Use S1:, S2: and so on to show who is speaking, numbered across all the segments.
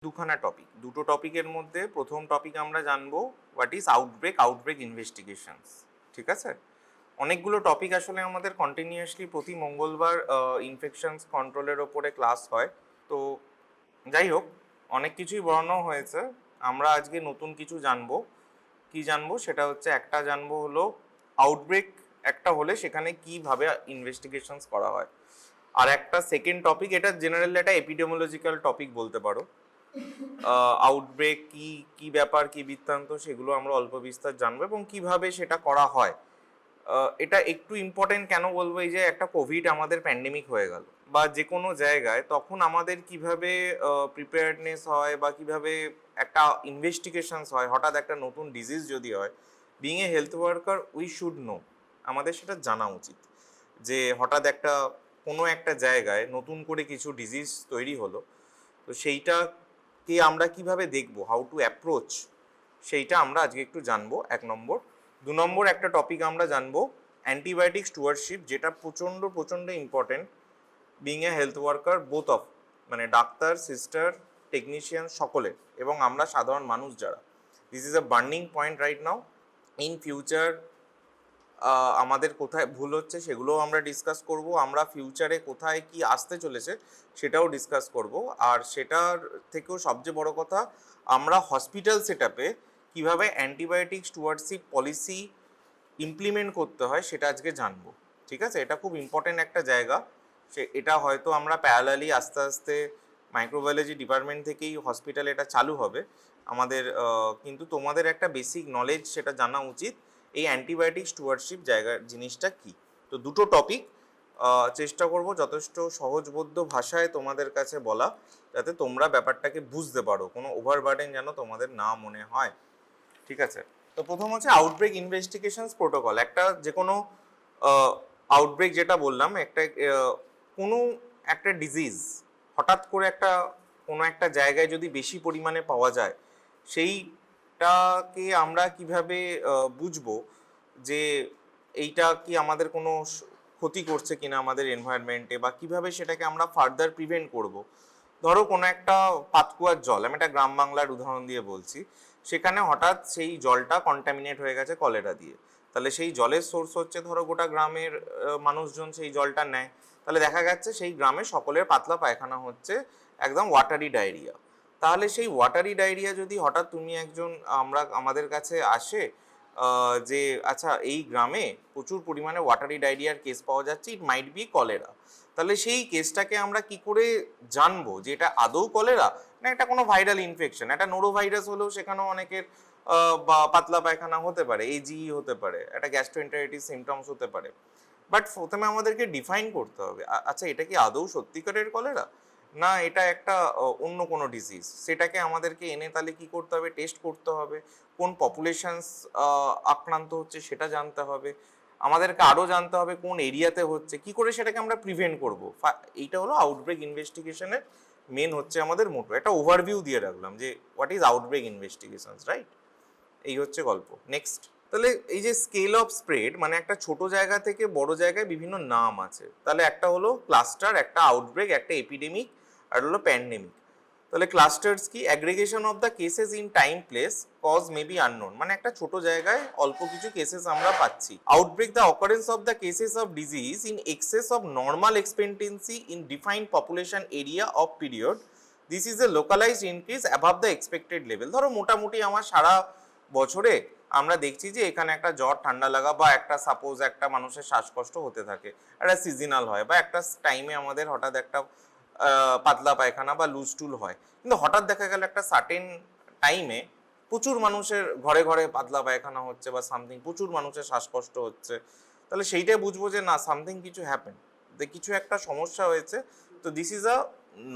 S1: দুখানা টপিক, দুটো টপিকের মধ্যে প্রথম টপিক আমরা জানবো হোয়াট ইজ আউটব্রেক ইনভেস্টিগেশনস। ঠিক আছে, অনেকগুলো টপিক আসলে আমাদের কন্টিনিউয়াসলি প্রতি মঙ্গলবার ইনফেকশনস কন্ট্রোলের ওপরে ক্লাস হয়। তো যাই হোক, অনেক কিছুই বর্ণনা হয়েছে। আমরা আজকে নতুন কিছু জানবো। কি জানবো সেটা হচ্ছে, একটা জানবো হলো আউটব্রেক একটা হলে সেখানে কিভাবে ইনভেস্টিগেশনস করা হয়। আর একটা সেকেন্ড টপিক, এটা জেনারেলি একটা এপিডেমিওলজিক্যাল টপিক বলতে পারো। আউটব্রেক কি কি ব্যাপার, কি বৃত্তান্ত, সেগুলো আমরা অল্প বিস্তার জানবো এবং কিভাবে সেটা করা হয়। এটা একটু ইম্পর্টেন্ট কেন বলবো, এই যে একটা কোভিড আমাদের প্যান্ডেমিক হয়ে গেল বা যে কোনো জায়গায়, তখন আমাদের কিভাবে প্রিপেয়ারনেস হয় বা কিভাবে একটা ইনভেস্টিগেশনস হয়। হঠাৎ একটা নতুন ডিজিজ যদি হয়, being a health worker we should know, আমাদের সেটা জানা উচিত যে হঠাৎ একটা কোনো একটা জায়গায় নতুন করে কিছু ডিজিজ তৈরি হলো, তো সেইটাকে আমরা কিভাবে দেখব, হাউ টু অ্যাপ্রোচ, সেইটা আমরা আজকে একটু জানবো। এক নম্বর। দু নম্বর একটা টপিক আমরা জানবো অ্যান্টিবায়োটিক স্টুয়ারশিপ, যেটা প্রচণ্ড প্রচণ্ড important being a health worker both of, মানে ডাক্তার, সিস্টার, টেকনিশিয়ান সকলে, এবং আমরা সাধারণ মানুষ যারা। This is a burning point right now. In future আমাদের কোথায় ভুল হচ্ছে সেগুলোও আমরা ডিসকাস করব। আমরা ফিউচারে কোথায় কি আসতে চলেছে সেটাও ডিসকাস করব। আর সেটার থেকেও সবচেয়ে বড় কথা, আমরা হসপিটাল সেট আপে কীভাবে অ্যান্টিবায়োটিক স্টুয়ারশিপ পলিসি ইমপ্লিমেন্ট করতে হয় সেটা আজকে জানবো। ঠিক আছে, এটা খুব ইম্পর্টেন্ট একটা জায়গা। এটা হয়তো আমরা প্যারালালি আস্তে আস্তে মাইক্রোবায়োলজি ডিপার্টমেন্ট থেকেই হসপিটালে এটা চালু হবে আমাদের, কিন্তু তোমাদের একটা বেসিক নলেজ সেটা জানা উচিত এই অ্যান্টিবায়োটিক স্টুয়ারশিপ জিনিসটা কি। তো দুটো টপিক চেষ্টা করব যথেষ্ট সহজবোধ্য ভাষায় তোমাদের কাছে বলা, যাতে তোমরা ব্যাপারটাকে বুঝতে পারো, কোনো ওভারবার্ডেন যেন তোমাদের না মনে হয়। ঠিক আছে, তো প্রথম হচ্ছে আউটব্রেক ইনভেস্টিগেশনস প্রোটোকল। একটা যে কোনো আউটব্রেক, যেটা বললাম, একটা কোনো একটা ডিজিজ হঠাৎ করে কোনো একটা জায়গায় যদি বেশি পরিমাণে পাওয়া যায়, সেইটাকে আমরা কিভাবে বুঝবো যে এইটা কি আমাদের কোনো ক্ষতি করছে কিনা আমাদের এনভায়রনমেন্টে, বা কিভাবে সেটাকে আমরা ফার্দার প্রিভেন্ট করব। ধরো কোনো একটা পাতকুয়ার জল, আমি একটা গ্রাম বাংলার উদাহরণ দিয়ে বলছি, সেখানে হঠাৎ সেই জলটা কন্টামিনেট হয়ে গেছে কলেরা দিয়ে। তাহলে সেই জলের সোর্স হচ্ছে, ধরো গোটা গ্রামের মানুষজন সেই জলটা নেয়, তাহলে দেখা যাচ্ছে সেই গ্রামে সকলের পাতলা পায়খানা হচ্ছে, একদম ওয়াটারি ডায়রিয়া। তাহলে সেই ওয়াটারি ডায়রিয়া যদি হঠাৎ তুমি আমাদের কাছে আসে যে আচ্ছা এই গ্রামে প্রচুর পরিমাণে ওয়াটারি ডায়রিয়ার কেস পাওয়া যাচ্ছে, ইট মাইট বি কলেরা, তাহলে সেই কেসটাকে আমরা কি করে জানবো যে এটা আদৌ কলেরা না এটা কোনো ভাইরাল ইনফেকশন। একটা নোরোভাইরাস হলেও সেখানেও অনেকের বা পাতলা পায়খানা হতে পারে, এজিই হতে পারে, একটা গ্যাস্ট্রোএন্টারাইটিস সিমটমস হতে পারে। বাট প্রথমে আমাদেরকে ডিফাইন করতে হবে, আচ্ছা এটা কি আদৌ সত্যিকারের কলেরা না এটা একটা অন্য কোনো ডিজিজ। সেটাকে আমাদেরকে এনে তাহলে কি করতে হবে, টেস্ট করতে হবে, কোন পপুলেশনস আক্রান্ত হচ্ছে সেটা জানতে হবে, আমাদেরকে আরও জানতে হবে কোন এরিয়াতে হচ্ছে, কি করে সেটাকে আমরা প্রিভেন্ট করবো। এইটা হলো আউটব্রেক ইনভেস্টিগেশনের মেন হচ্ছে আমাদের মোটো। একটা ওভারভিউ দিয়ে রাখলাম যে what is outbreak investigations, right. এই হচ্ছে গল্প। নেক্সট, তাহলে এই যে স্কেল অফ স্প্রেড, মানে একটা ছোট জায়গা থেকে বড় জায়গায় বিভিন্ন নাম আছে। তাহলে একটা হলো ক্লাস্টার, একটা আউটব্রেক, একটা এপিডেমিক, আর হলো প্যান্ডেমিক। তাহলে ক্লাস্টার্স কি, aggregation of the cases in time place cause may be unknown, মানে একটা ছোট জায়গায় অল্প কিছু কেসেস আমরা পাচ্ছি। Outbreak, the occurrence of the cases of disease in excess of normal expectancy in defined population area of period, this is a localised increase above the expected level. ধরো মোটামুটি আমার সারা বছরে আমরা দেখছি যে এখানে একটা জ্বর, ঠান্ডা লাগা, বা একটা সাপোজ একটা মানুষের শ্বাসকষ্ট হতে থাকে, একটা সিজনাল হয়, বা একটা টাইমে আমাদের হঠাৎ একটা পাতলা পায়খানা বা লুজ টুল হয়। কিন্তু হঠাৎ দেখা গেল একটা সার্টেন টাইমে প্রচুর মানুষের ঘরে ঘরে পাতলা পায়খানা হচ্ছে বা সামথিং, প্রচুর মানুষের শ্বাসকষ্ট হচ্ছে, তাহলে সেইটাই বুঝবো যে না, সামথিং কিছু হ্যাপেন, কিছু একটা সমস্যা হয়েছে। তো দিস ইজ আ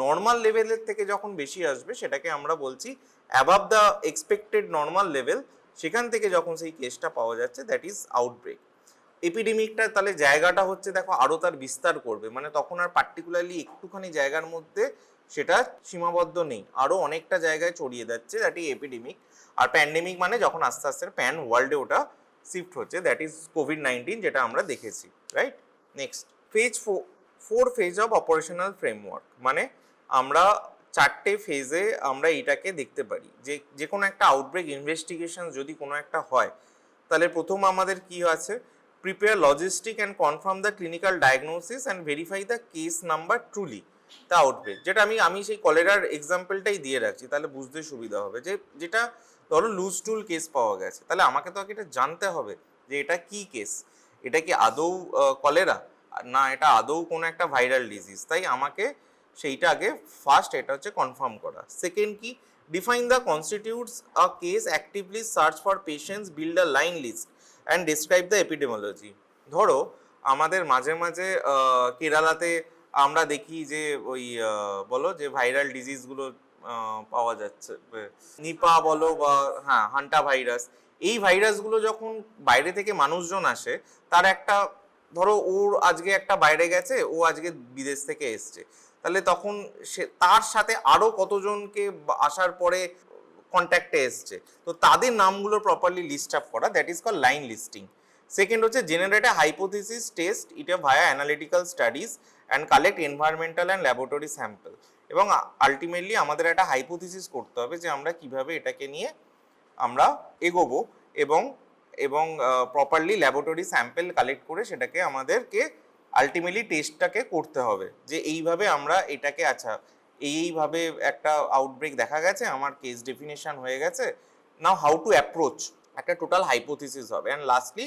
S1: নর্মাল লেভেলের থেকে যখন বেশি আসবে সেটাকে আমরা বলছি above the expected normal level, সেখান থেকে যখন সেই কেসটা পাওয়া যাচ্ছে দ্যাট ইজ আউটব্রেক। এপিডেমিকটা তাহলে জায়গাটা হচ্ছে দেখো আরও তার বিস্তার করবে, মানে তখন আর পার্টিকুলারলি একটুখানি জায়গার মধ্যে সেটা সীমাবদ্ধ নেই, আরও অনেকটা জায়গায় ছড়িয়ে যাচ্ছে, দ্যাট ইজ এপিডেমিক। আর প্যান্ডেমিক মানে যখন আস্তে আস্তে প্যান ওয়ার্ল্ডে ওটা শিফট হচ্ছে, দ্যাট ইজ কোভিড-19, যেটা আমরা দেখেছি, right. Next phase 4 phase of operational framework, মানে আমরা চারটে ফেজে আমরা এটাকে দেখতে পারি। যে কোনো একটা আউটব্রেক ইনভেস্টিগেশন যদি কোনো একটা হয়, তাহলে প্রথম আমাদের কি আছে, prepare logistic and confirm the clinical diagnosis and verify the case number truly the outbreak. যেটা আমি সেই কলেরার এক্সাম্পলটাই দিয়ে রাখছি, তাহলে বুঝতে সুবিধা হবে। যেটা ধরো লুজ টুল কেস পাওয়া গেছে, তাহলে আমাকে তো আগে এটা জানতে হবে যে এটা কি কেস, এটা কি আদৌ কলেরা, না এটা আদৌ কোনো একটা ভাইরাল ডিজিজ। তাই আমাকে সেইটা আগে ফার্স্ট এটা হচ্ছে কনফার্ম করা। সেকেন্ড কি, define the constitutes a case, actively search for patients, build a line list and describe the epidemiology. ধরো আমাদের মাঝে মাঝে কেরালাতে আমরা দেখি যে ওই বলো যে ভাইরাল ডিজিজগুলো পাওয়া যাচ্ছে, নিপা বলো বা হ্যাঁ হান্টা ভাইরাস। এই ভাইরাসগুলো যখন বাইরে থেকে মানুষজন আসে, তার একটা ধরো ওর আজকে একটা বাইরে গেছে, ও আজকে বিদেশ থেকে এসছে, তাহলে তখন সে তার সাথে আরো কতজনকে আসার পরে কন্ট্যাক্টে এসছে, তো তাদের নামগুলো প্রপারলি লিস্ট আপ করা, that is call line listing. Second হচ্ছে জেনারেট আ হাইপোথিসিস টেস্ট ইটা via analytical studies and collect environmental and laboratory sample. এবং আলটিমেটলি আমাদের একটা হাইপোথিসিস করতে হবে যে আমরা কিভাবে এটাকে নিয়ে আমরা এগোবো, এবং এবং প্রপারলি ল্যাবরেটরি স্যাম্পল কালেক্ট করে সেটাকে আমাদেরকে আলটিমেটলি টেস্টটাকে করতে হবে যে এইভাবে আমরা এটাকে, আচ্ছা এইভাবে একটা আউটব্রেক দেখা গেছে, আমার কেস ডেফিনেশন হয়ে গেছে, নাও হাউ টু অ্যাপ্রোচ, একটা টোটাল হাইপোথিসিস হবে। And lastly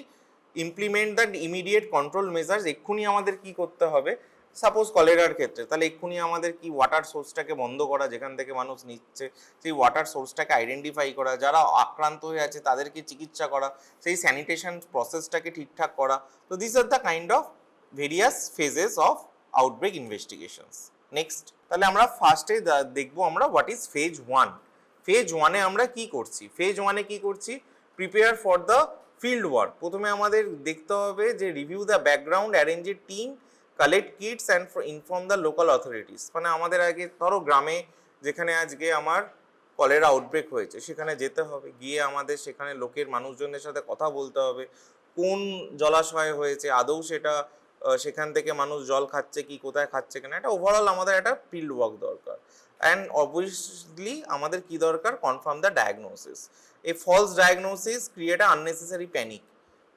S1: implement the immediate control measures. এক্ষুনি আমাদের কি করতে হবে, সাপোজ কলেরার ক্ষেত্রে, তাহলে এক্ষুনি আমাদের কি ওয়াটার সোর্সটাকে বন্ধ করা, যেখান থেকে মানুষ নিচ্ছে সেই ওয়াটার সোর্সটাকে আইডেন্টিফাই করা, যারা আক্রান্ত হয়ে আছে তাদেরকে চিকিৎসা করা, সেই স্যানিটেশন প্রসেসটাকে ঠিকঠাক করা। তো this are the kind of various phases of outbreak investigations. Next তাহলে আমরা ফার্স্টে দেখবো আমরা what is phase one. Phase ওয়ানে আমরা কি করছি, ফেজ ওয়ানে কি করছি, prepare for the field work. প্রথমে আমাদের দেখতে হবে যে review the background, arrange a team, collect kits and inform the local authorities. মানে আমাদের আগে ধরো গ্রামে যেখানে আজকে আমার কলেরা আউটব্রেক হয়েছে সেখানে যেতে হবে, গিয়ে আমাদের সেখানে লোকের মানুষজনের সাথে কথা বলতে হবে, কোন জলাশয়ে হয়েছে, আদৌ সেটা সেখান থেকে মানুষ জল খাচ্ছে কি, কোথায় খাচ্ছে কিনা, এটা ওভারঅল আমাদের একটা ফিল্ড ওয়ার্ক দরকার। অ্যান্ড অবভিয়াসলি আমাদের কি দরকার, confirm the diagnosis. A false diagnosis create a unnecessary panic,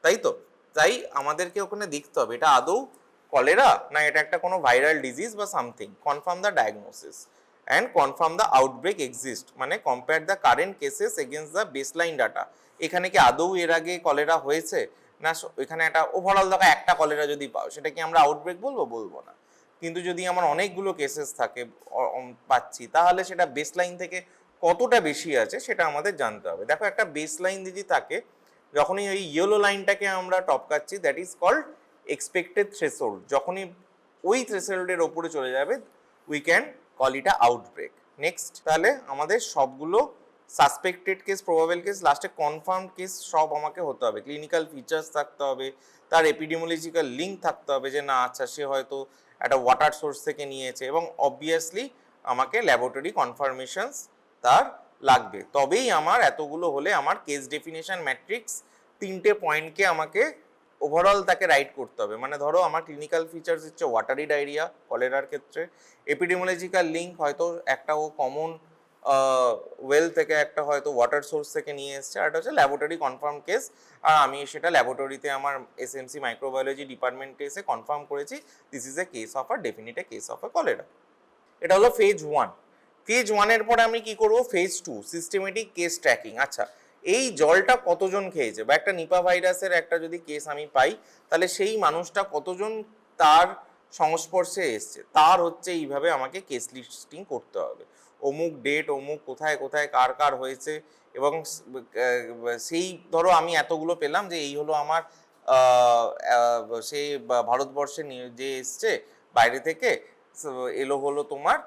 S1: তাই তো। তাই আমাদেরকে ওখানে দেখতে হবে এটা আদৌ কলেরা না এটা একটা কোনো ভাইরাল ডিজিজ বা something. Confirm the diagnosis and confirm the outbreak exist, মানে compare the current cases against the baseline data. এখানে কি আদৌ এর আগে কলেরা হয়েছে না, এখানে একটা ওভারঅল দেখা একটা কলেরা যদি পাও সেটা কি আমরা আউটব্রেক বলবো, বলবো না। কিন্তু যদি আমার অনেকগুলো কেসেস থাকে পাচ্ছি, তাহলে সেটা বেসলাইন থেকে কতটা বেশি আছে সেটা আমাদের জানতে হবে। দেখো একটা বেসলাইন যদি থাকে, যখনই ওই ইয়েলো লাইনটাকে আমরা টপকাচ্ছি, that is called expected threshold. যখনই ওই থ্রেশহোল্ডের ওপরে চলে যাবে, we can call it a outbreak. Next তাহলে আমাদের সবগুলো সাসপেক্টেড কেস, প্রবাবল কেস, লাস্টে কনফার্ম কেস সব আমাকে হতে হবে। ক্লিনিক্যাল ফিচার্স থাকতে হবে, তার এপিডেমিওলজিক্যাল লিঙ্ক থাকতে হবে যে না আচ্ছা সে হয়তো একটা ওয়াটার সোর্স থেকে নিয়েছে, এবং অবভিয়াসলি আমাকে ল্যাবরেটরি কনফার্মেশনস তার লাগবে। তবেই আমার এতগুলো হলে আমার কেস ডেফিনেশন ম্যাট্রিক্স তিনটে পয়েন্টকে আমাকে ওভারঅল তাকে রাইট করতে হবে। মানে ধরো আমার ক্লিনিক্যাল ফিচার্স হচ্ছে ওয়াটারি ডায়রিয়া কলেরার ক্ষেত্রে, এপিডেমিওলজিক্যাল লিঙ্ক হয়তো একটা ও কমন ওয়েল থেকে একটা হয়তো ওয়াটার সোর্স থেকে নিয়ে এসছে, আর এটা হচ্ছে ল্যাবরেটরি কনফার্ম কেস, আর আমি সেটা ল্যাবরেটরিতে আমার এসএমসি মাইক্রোবায়োলজি ডিপার্টমেন্টে এসে কনফার্ম করেছি this is A case of a definite A case of a cholera. এটা হলো ফেজ ওয়ান। ফেজ ওয়ানের পরে আমি কি করব, phase two, systematic case tracking. আচ্ছা এই জলটা কতজন খেয়েছে, বা একটা নিপা ভাইরাসের একটা যদি কেস আমি পাই, তাহলে সেই মানুষটা কতজন তার সংস্পর্শে এসছে, তার হচ্ছে এইভাবে আমাকে কেস লিস্টিং করতে হবে। অমুক ডেট, অমুক কোথায় কোথায় কার কার হয়েছে, এবং সেই ধরো আমি এতগুলো পেলাম যে এই হলো আমার সেই ভারতবর্ষে যে এসছে বাইরে থেকে, এলো হলো তোমার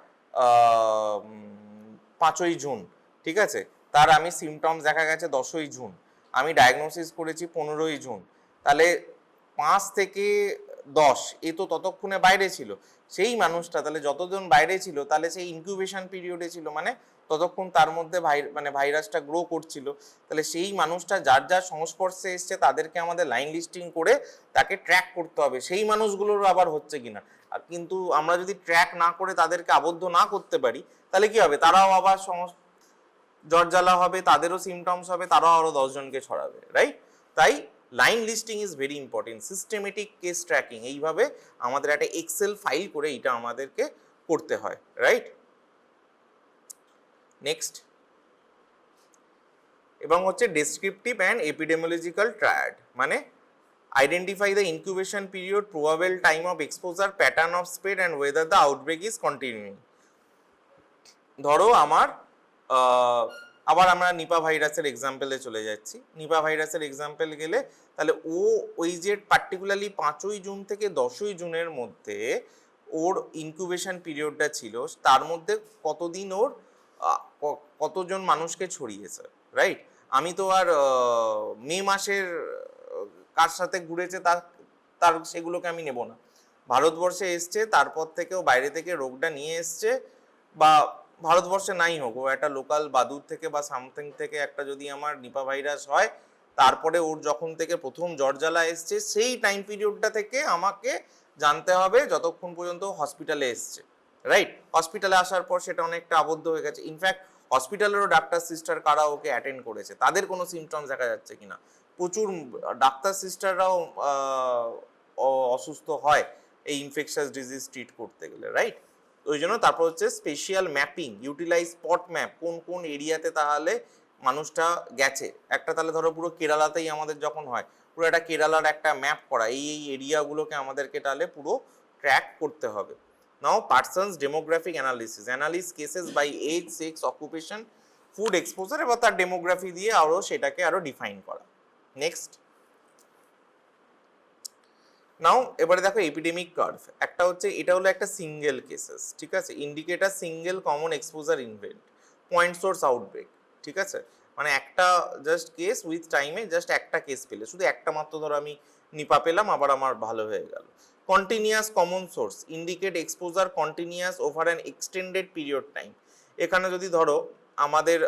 S1: 5ই জুন, ঠিক আছে, তার আমি সিমটমস দেখা গেছে 10ই জুন, আমি ডায়াগনোসিস করেছি 15ই জুন, তাহলে 5 থেকে 10 এ তো ততক্ষণে বাইরে ছিল, সেই মানুষটা তাহলে যতজন বাইরে ছিল তাহলে সেই ইনকিউবেশন পিরিয়ডে ছিল, মানে ততক্ষণ তার মধ্যে ভাইরাসটা গ্রো করছিল। তাহলে সেই মানুষটা যার যার সংস্পর্শে এসছে তাদেরকে আমাদের লাইন লিস্টিং করে তাকে ট্র্যাক করতে হবে সেই মানুষগুলোর আবার হচ্ছে কিনা। আর কিন্তু আমরা যদি ট্র্যাক না করে তাদেরকে আবদ্ধ না করতে পারি তাহলে কি হবে, তারাও আবার জ্বর জ্বালা হবে, তাদেরও সিমটমস হবে, তারাও আরো 10 জনকে ছড়াবে, রাইট? তাই line listing is very important. Systematic case tracking এইভাবে আমাদের একটা এক্সেল ফাইল করে এটা আমাদেরকে করতে হয়, রাইট? নেক্সট এবং হচ্ছে ডেসক্রিপটিভ অ্যান্ড এপিডেমিওলজিক্যাল ট্রায়াড, মানে identify the incubation period, probable time of exposure, pattern of spread and whether the outbreak is continuing. ধরো আমার আবার আমরা নিপা ভাইরাসের এক্সাম্পলে চলে যাচ্ছি। নিপা ভাইরাসের এক্সাম্পল গেলে তাহলে ওই যে পার্টিকুলারলি 5ই জুন থেকে 10ই জুনের মধ্যে ওর ইনকিউবেশন পিরিয়ডটা ছিল, তার মধ্যে কতদিন ওর কতজন মানুষকে ছড়িয়েছে, রাইট? আমি তো আর মে মাসের কার সাথে ঘুরেছে তার সেগুলোকে আমি নেব না। ভারতবর্ষে এসছে, তারপর থেকেও বাইরে থেকে রোগটা নিয়ে এসছে, বা ভারতবর্ষে নাই হোক, ও একটা লোকাল বাদুর থেকে বা সামথিং থেকে একটা যদি আমার নিপা ভাইরাস হয়, তারপরে ওর যখন থেকে প্রথম জ্বর জ্বালা এসছে সেই টাইম পিরিয়ডটা থেকে আমাকে জানতে হবে যতক্ষণ পর্যন্ত হসপিটালে এসছে, রাইট? হসপিটালে আসার পর সেটা অনেকটা আবদ্ধ হয়ে গেছে। ইনফ্যাক্ট হসপিটালেরও ডাক্তার সিস্টার কারা ওকে অ্যাটেন্ড করেছে তাদের কোনো সিমটমস দেখা যাচ্ছে কিনা, প্রচুর ডাক্তার সিস্টাররাও অসুস্থ হয় এই ইনফেকশাস ডিজিজ ট্রিট করতে গেলে, রাইট? ওই জন্য তারপর হচ্ছে spatial mapping, utilise spot map, কোন কোন এরিয়াতে তাহলে মানুষটা গেছে। একটা তাহলে ধরো পুরো কেরালাতেই আমাদের যখন হয়, পুরো একটা কেরালার একটা ম্যাপ করা, এই এরিয়াগুলোকে আমাদেরকে তাহলে পুরো ট্র্যাক করতে হবে। Now persons demographic analyse cases by age, sex, occupation, food exposure, এবার তার ডেমোগ্রাফি দিয়ে আরও সেটাকে আরও ডিফাইন করা। নেক্সট নাও এবারে দেখো এপিডেমিক কার্ভ। একটা হচ্ছে এটা হলো একটা সিঙ্গেল কেসেস, ঠিক আছে, indicator single common exposure invent, point source outbreak, ঠিক আছে, মানে একটা জাস্ট কেস উইথ টাইমে জাস্ট একটা কেস পেলে, শুধু একটা মাত্র ধরো আমি নিপা পেলাম আবার আমার ভালো হয়ে গেল। Continuous common source indicate exposure continuous over an extended period time. এখানে যদি ধরো আমাদের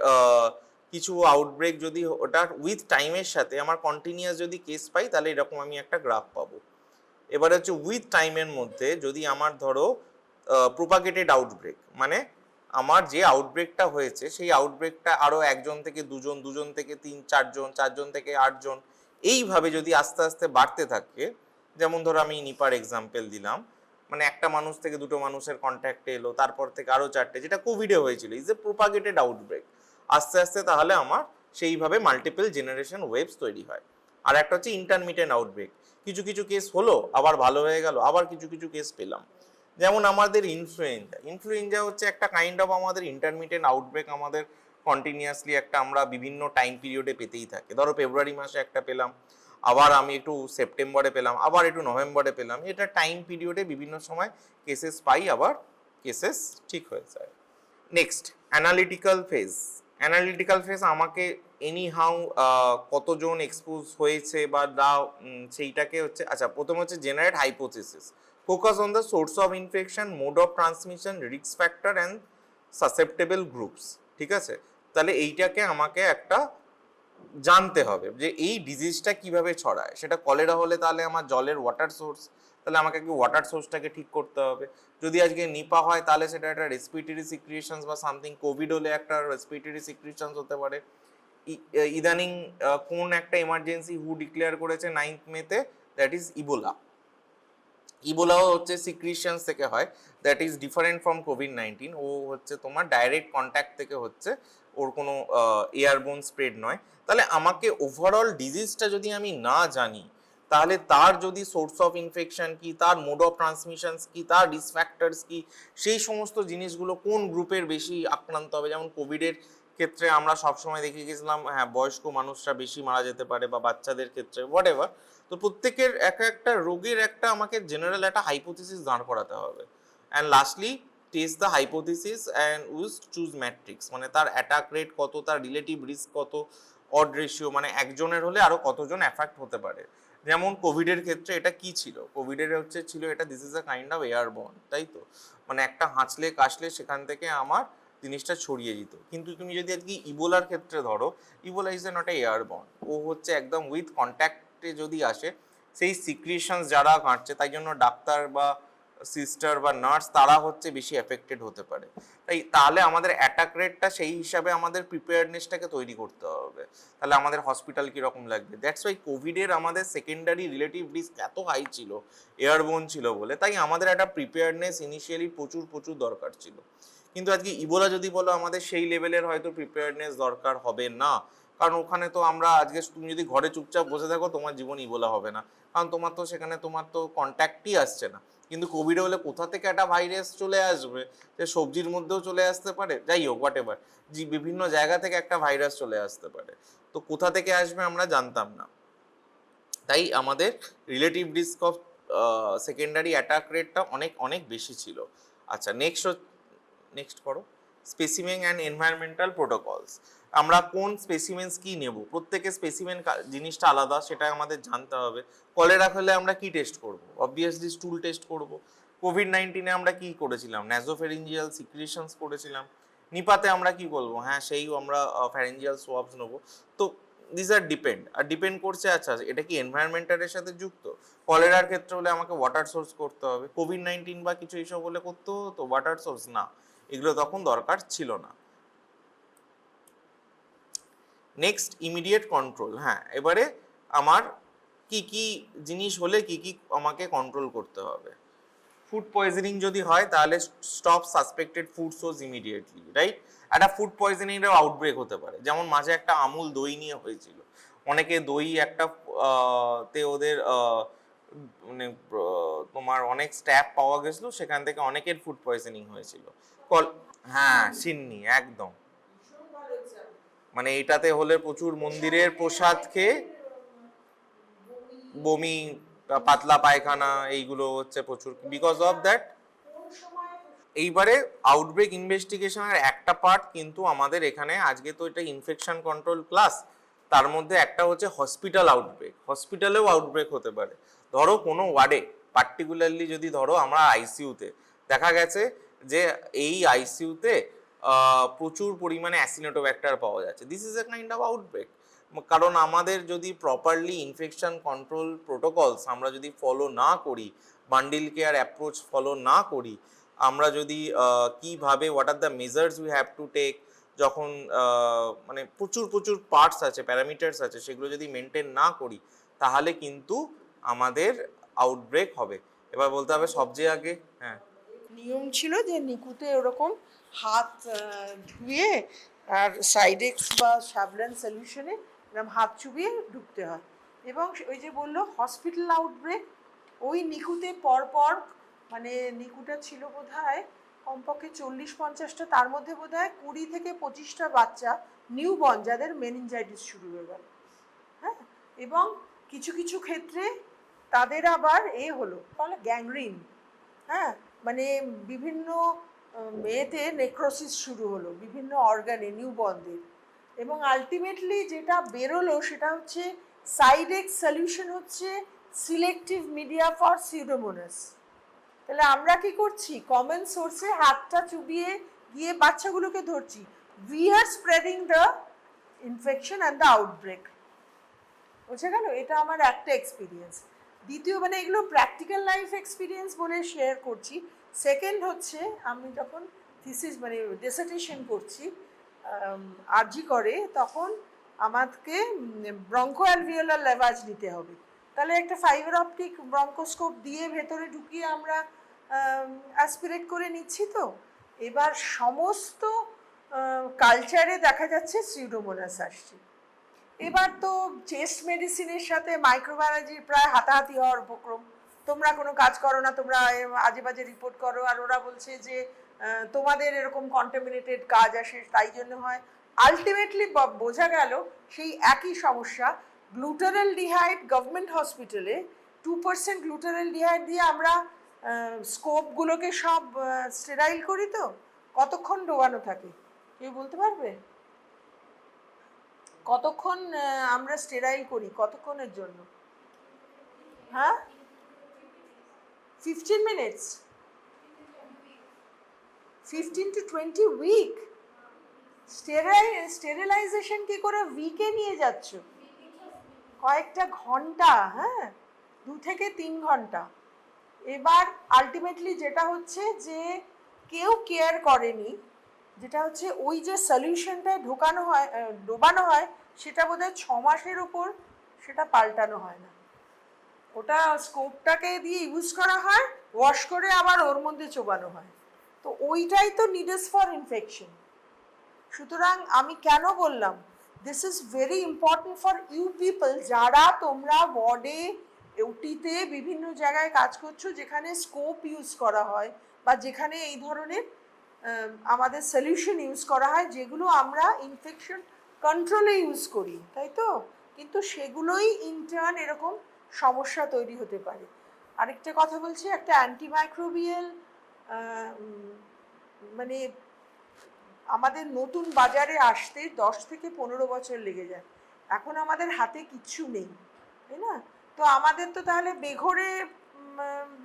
S1: কিছু আউটব্রেক যদি ওটা উইথ টাইমের সাথে আমার কন্টিনিউয়াস যদি কেস পাই তাহলে এরকম আমি একটা গ্রাফ পাবো। এবারে হচ্ছে উইথ টাইমের মধ্যে যদি আমার ধরো প্রোপাগেটেড আউটব্রেক, মানে আমার যে আউটব্রেকটা হয়েছে সেই আউটব্রেকটা আরও 1জন থেকে 2জন, 2জন থেকে 3, 4জন, 4জন থেকে 8জন, এইভাবে যদি আস্তে আস্তে বাড়তে থাকে, যেমন ধরো আমি নিপার এক্সাম্পল দিলাম, মানে একটা মানুষ থেকে 2টো মানুষের কন্ট্যাক্টে এলো, তারপর থেকে আরও 4টে, যেটা কোভিডে হয়েছিল, ইজ এ প্রোপাগেটেড আউটব্রেক। আস্তে আস্তে তাহলে আমার সেইভাবে মাল্টিপল জেনারেশন ওয়েভস তৈরি হয়। আর একটা হচ্ছে ইন্টারমিটেন্ট আউটব্রেক, কিছু কিছু কেস হলো আবার ভালো হয়ে গেল, আবার কিছু কিছু কেস পেলাম। যেমন আমাদের ইনফ্লুয়েঞ্জা হচ্ছে একটা কাইন্ড অফ আমাদের ইন্টারমিটেন্ট আউটব্রেক, আমাদের কন্টিনিউয়াসলি একটা আমরা বিভিন্ন টাইম পিরিয়ডে পেতেই থাকে। ধরো ফেব্রুয়ারি মাসে একটা পেলাম, আবার আমি একটু সেপ্টেম্বরে পেলাম, আবার একটু নভেম্বরে পেলাম, এটা টাইম পিরিয়ডে বিভিন্ন সময় কেসেস পাই, আবার কেসেস ঠিক হয়ে যায়। Next analytical phase. Analytical phase আমাকে এনি হাউ কতজন এক্সপোজ হয়েছে বা সেইটাকে হচ্ছে, আচ্ছা প্রথম হচ্ছে generate hypothesis, focus on the source of infection, mode of transmission, risk factor and susceptible groups, ঠিক আছে। তাহলে এইটাকে আমাকে একটা জানতে হবে যে এই ডিজিজটা কিভাবে ছড়ায়। সেটা কলেরা হলে তাহলে আমার জলের ওয়াটার সোর্স, তাহলে আমাকে কি ওয়াটার সোর্সটাকে ঠিক করতে হবে। যদি আজকে নিপা হয় তাহলে সেটা একটা রেসপিরেটরি সিক্রিয়েশনস বা সামথিং, কোভিড হলে একটা রেসপিরেটরি সিক্রিয়েশনস হতে পারে। ইদানিং কোন একটা এমার্জেন্সি হু ডিক্লেয়ার করেছে 9th মেতে, দ্যাট ইজ ইবোলা। ইবোলাও হচ্ছে সিক্রিয়েশনস থেকে হয়, দ্যাট ইজ ডিফারেন্ট ফ্রম কোভিড-19। ও হচ্ছে তোমার ডাইরেক্ট কন্ট্যাক্ট থেকে হচ্ছে, ওর কোনো এয়ারবোন স্প্রেড নয়। তাহলে আমাকে ওভারঅল ডিজিজটা যদি আমি না জানি, তাহলে তার যদি সোর্স অফ ইনফেকশন কি, তার মোড অফ ট্রান্সমিশনস কি, তার রিস্ক ফ্যাক্টরস কি, সেই সমস্ত জিনিসগুলো কোন গ্রুপের বেশি আক্রান্ত হবে। যেমন কোভিডের ক্ষেত্রে আমরা সবসময় দেখে গেছিলাম হ্যাঁ বয়স্ক মানুষরা বেশি মারা যেতে পারে, বা বাচ্চাদের ক্ষেত্রে হোয়াট এভার। তো প্রত্যেকের একটা রোগের একটা আমাকে জেনারেল একটা হাইপোথিসিস দাঁড় করাতে হবে। And lastly test the hypothesis and with choose matrix, মানে তার অ্যাটাক রেট কত, তার রিলেটিভ রিস্ক কত, অড রেশিও, মানে একজনের হলে আরো কতজন অ্যাফেক্ট হতে পারে। যেমন কোভিডের ক্ষেত্রে এটা কি ছিল, কোভিডের ছিল এটা this is a kind of airborne, তাই তো? মানে একটা হাঁচলে কাশলে সেখান থেকে আমার জিনিসটা ছড়িয়ে যেত। কিন্তু তুমি যদি আজকে ইবোলার ক্ষেত্রে ধরো, Ebola is not a airborne, ও একদম উইথ কন্ট্যাক্টে যদি আসে, সেই সিক্রিশনস যারা কাটছে, তাই জন্য ডাক্তার বা সিস্টার বা নার্স তারা বেশি এফেক্টেড হতে পারে। তাহলে আমাদের অ্যাটাক রেটটা সেই হিসাবে আমাদের প্রিপেয়ারনেসটাকে তৈরি করতে হবে। তাহলে আমাদের হসপিটাল কীরকম লাগবে। দ্যাটস ওয়াই কোভিডের আমাদের সেকেন্ডারি রিলেটিভ রিস্ক এত হাই ছিল, এয়ারবোন ছিল বলে, তাই আমাদের একটা প্রিপেয়ারনেস ইনিশিয়ালি প্রচুর প্রচুর দরকার ছিল। কিন্তু আজকে ইবোলা যদি বলো, আমাদের সেই লেভেলের হয়তো প্রিপেয়ারনেস দরকার হবে না, কারণ ওখানে তো আমরা আজকে তুমি যদি ঘরে চুপচাপ বসে থাকো, তোমার জীবন ইবোলা হবে না, কারণ তোমার তো সেখানে তোমার তো কন্ট্যাক্টই আসছে না। কিন্তু কোভিড হলে কোথা থেকে একটা ভাইরাস চলে আসবে, যে সবজির মধ্যেও চলে আসতে পারে, যাই হোক হোয়াট এভার, বিভিন্ন জায়গা থেকে একটা ভাইরাস চলে আসতে পারে, তো কোথা থেকে আসবে আমরা জানতাম না। তাই আমাদের relative risk of secondary attack রেটটা অনেক অনেক বেশি ছিল। আচ্ছা, নেক্সট করো, স্পেসিমেন অ্যান্ড এনভায়রনমেন্টাল প্রোটোকলস। আমরা কোন স্পেসিমেন্স কি নেব, প্রত্যেকের স্পেসিমেন জিনিসটা আলাদা, সেটা আমাদের জানতে হবে। কলেরা হলে আমরা কি টেস্ট করব? অবভিয়াসলি স্টুল টেস্ট করব। কোভিড-19 আমরা কি করেছিলাম? ন্যাজোফেরিঞ্জিয়াল সিক্রিশনস করেছিলাম। নিপাতে আমরা কি করবো? হ্যাঁ, সেই আমরা ফ্যারেঞ্জিয়াল সোয়াবস নেবো। তো দিস আর ডিপেন্ড করছে। আচ্ছা, এটা কি এনভায়রনমেন্টালের সাথে যুক্ত? কলেরার ক্ষেত্রে হলে আমাকে ওয়াটার সোর্স করতে হবে, কোভিড-19 বা কিছু এইসব হলে করতে হতো ওয়াটার সোর্স না, এগুলো তখন দরকার ছিল না। Next, immediate control. হ্যাঁ, এবারে আমার কি কি জিনিস হলে কি কি আমাকে কন্ট্রোল করতে হবে। ফুড পয়জনিং যদি হয়, তাহলে stop suspected food source immediately, right? একটা ফুড পয়জনিং এর আউটব্রেক হতে পারে, যেমন মাঝে একটা আমুল দই নিয়ে হয়েছিল। অনেকে দই একটা তে ওদের মানে তোমার অনেক স্ট্যাপ পাওয়া গেছিল, সেখান থেকে অনেকের ফুড পয়জনিং হয়েছিল। হ্যাঁ, সিন্নি একদম, মানে এটাতে হলে প্রচুর মন্দিরের প্রসাদ খেয়ে বমি, পাতলা পায়খানা, এইগুলো প্রচুর বিকজ অফ দ্যাট। এইবারে আউটব্রেক ইনভেস্টিগেশনের একটা পার্ট কিন্তু আমাদের এখানে আজকে, তো এটা ইনফেকশন কন্ট্রোল ক্লাস, তার মধ্যে একটা হসপিটাল আউটব্রেক। হসপিটালেও আউটব্রেক হতে পারে। ধরো কোনো ওয়ার্ডে, পার্টিকুলারলি যদি ধরো আমরা আইসিইউতে দেখা গেছে যে এই আইসিইউতে প্রচুর পরিমাণে অ্যাসিনোটোব্যাক্টার পাওয়া যাচ্ছে, this is a kind of outbreak. কারণ আমাদের যদি প্রপারলি ইনফেকশন কন্ট্রোল প্রোটোকলস আমরা যদি ফলো না করি, বান্ডিল কেয়ার অ্যাপ্রোচ ফলো না করি, আমরা যদি কিভাবে what are the measures we have to take, যখন মানে প্রচুর প্রচুর পার্টস আছে, প্যারামিটার্স আছে, সেগুলো যদি মেনটেন না করি, তাহলে কিন্তু আমাদের আউটব্রেক হবে। এবার বলতে হবে সবচেয়ে আগে, হ্যাঁ,
S2: নিয়ম ছিল যে নিকুতে ওরকম হাত ধুয়ে আর সাইডেক্স বা সাবলান সলিউশনে এরকম হাত চুবিয়ে ঢুকতে হয়। এবং ওই যে বললো হসপিটাল আউটব্রেক, ওই নিকুতে পরপর, মানে নিকুটা ছিল বোধহয় কমপক্ষে 40-50টা, তার মধ্যে বোধহয় 20 থেকে 25টা বাচ্চা নিউবর্ন যাদের মেনিনজাইটিস শুরু হয়ে গেল। হ্যাঁ, এবং কিছু কিছু ক্ষেত্রে তাদের আবার হলো বলে গ্যাংরিন। হ্যাঁ, মানে বিভিন্ন মেয়েতে নেক্রোসিস শুরু হলো বিভিন্ন অর্গানে নিউবর্নদের, এবং আলটিমেটলি যেটা বেরোলো সেটা হচ্ছে সাইডেক্স সলিউশন হচ্ছে সিলেক্টিভ মিডিয়া ফর সিউডোমোনাস। তাহলে আমরা কি করছি? কমন সোর্সে হাতটা চুবিয়ে গিয়ে বাচ্চাগুলোকে ধরছি। We are spreading the infection and the outbreak. বুঝে গেল? এটা আমার একটা এক্সপিরিয়েন্স। দ্বিতীয়, মানে এগুলো প্র্যাকটিক্যাল লাইফ এক্সপিরিয়েন্স বলে শেয়ার করছি। সেকেন্ড হচ্ছে, আমি যখন থিসিস মানে ডিসার্টেশন করছি আরজি করে, তখন আমাকে ব্রঙ্কো অ্যালভিওলার লেভাজ নিতে হবে। তাহলে একটা ফাইবার অপটিক ব্রঙ্কোস্কোপ দিয়ে ভেতরে ঢুকিয়ে আমরা অ্যাসপিরেট করে নিচ্ছি। তো এবার সমস্ত কালচারে দেখা যাচ্ছে সিউডোমোনাস আসছে। এবার তো চেস্ট মেডিসিনের সাথে মাইক্রোবায়োলজির প্রায় হাতাহাতি হওয়ার উপক্রম। তোমরা কোনো কাজ করো না, তোমরা আজে বাজে রিপোর্ট করো, আর ওরা বলছে যে তোমাদের এরকম কন্টামিনেটেড কাজ আসে, তাই জন্য হয়। আলটিমেটলি বোঝা গেল সেই একই সমস্যা। গ্লুটারেলডিহাইড গভর্নমেন্ট হসপিটালে 2% গ্লুটারেলডিহাইড দিয়ে আমরা স্কোপগুলোকে সব স্টেরাইল করি। তো কতক্ষণ ডোবানো থাকে কেউ বলতে পারবে? কতক্ষণ আমরা স্টেরাইল করি, কতক্ষণের জন্য? হ্যাঁ 15 মিনিটস 15 to 20 উইক স্টেরিলাইজেশন কি করে উইকে নিয়ে যাচ্ছ? কয়েকটা ঘন্টা, হ্যাঁ 2 থেকে 3 ঘন্টা। এবার আলটিমেটলি যেটা হচ্ছে যে কেউ কেয়ার করেনি, যেটা হচ্ছে ওই যে সলিউশনটা ঢোকানো হয় ডোবানো হয় সেটা বোধহয় 6 মাসের উপর সেটা পাল্টানো হয় না। ওটা স্কোপটাকে দিয়ে ইউজ করা হয়, ওয়াশ করে আবার ওর মধ্যে চোবানো হয়। তো ওইটাই তো নিডস ফর ইনফেকশন। সুতরাং আমি কেন বললাম this is very important for you people, যারা তোমরা ওয়ার্ডে ওটিতে বিভিন্ন জায়গায় কাজ করছো যেখানে স্কোপ ইউজ করা হয় বা যেখানে এই ধরনের আমাদের সলিউশন ইউজ করা হয় যেগুলো আমরা ইনফেকশন কন্ট্রোলে ইউজ করি, তাই তো? কিন্তু সেগুলোই ইনটার্ন এরকম সমস্যা তৈরি হতে পারে। আরেকটা কথা বলছি, একটা অ্যান্টিমাইক্রোবিয়াল মানে আমাদের নতুন বাজারে আসতে 10 থেকে 15 বছর লেগে যায়। এখন আমাদের হাতে কিচ্ছু নেই, তাই না? তো আমাদের তো তাহলে বেঘরে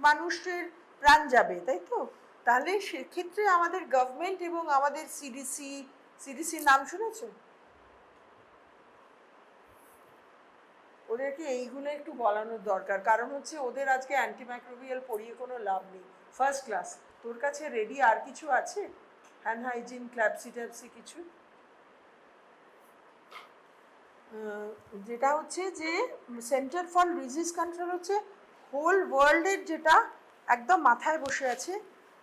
S2: মানুষের প্রাণ যাবে, তাই তো? তাহলে সেক্ষেত্রে আমাদের গভর্নমেন্ট এবং আমাদের সিডিসির নাম শুনেছো? ওদেরকে এইগুলো একটু বলানোর দরকার, কারণ হচ্ছে ওদের আজকে অ্যান্টিমাইক্রোবিয়াল পড়িয়ে কোনো লাভ নেই। ফার্স্ট ক্লাস তোর কাছে রেডি আর কিছু আছে? হ্যান্ড হাইজিন, ক্ল্যাপসি ট্যাপসি কিছু? যেটা হচ্ছে যে সেন্টার ফর ডিজিজ কন্ট্রোল হচ্ছে হোল ওয়ার্ল্ডের যেটা একদম মাথায় বসে আছে,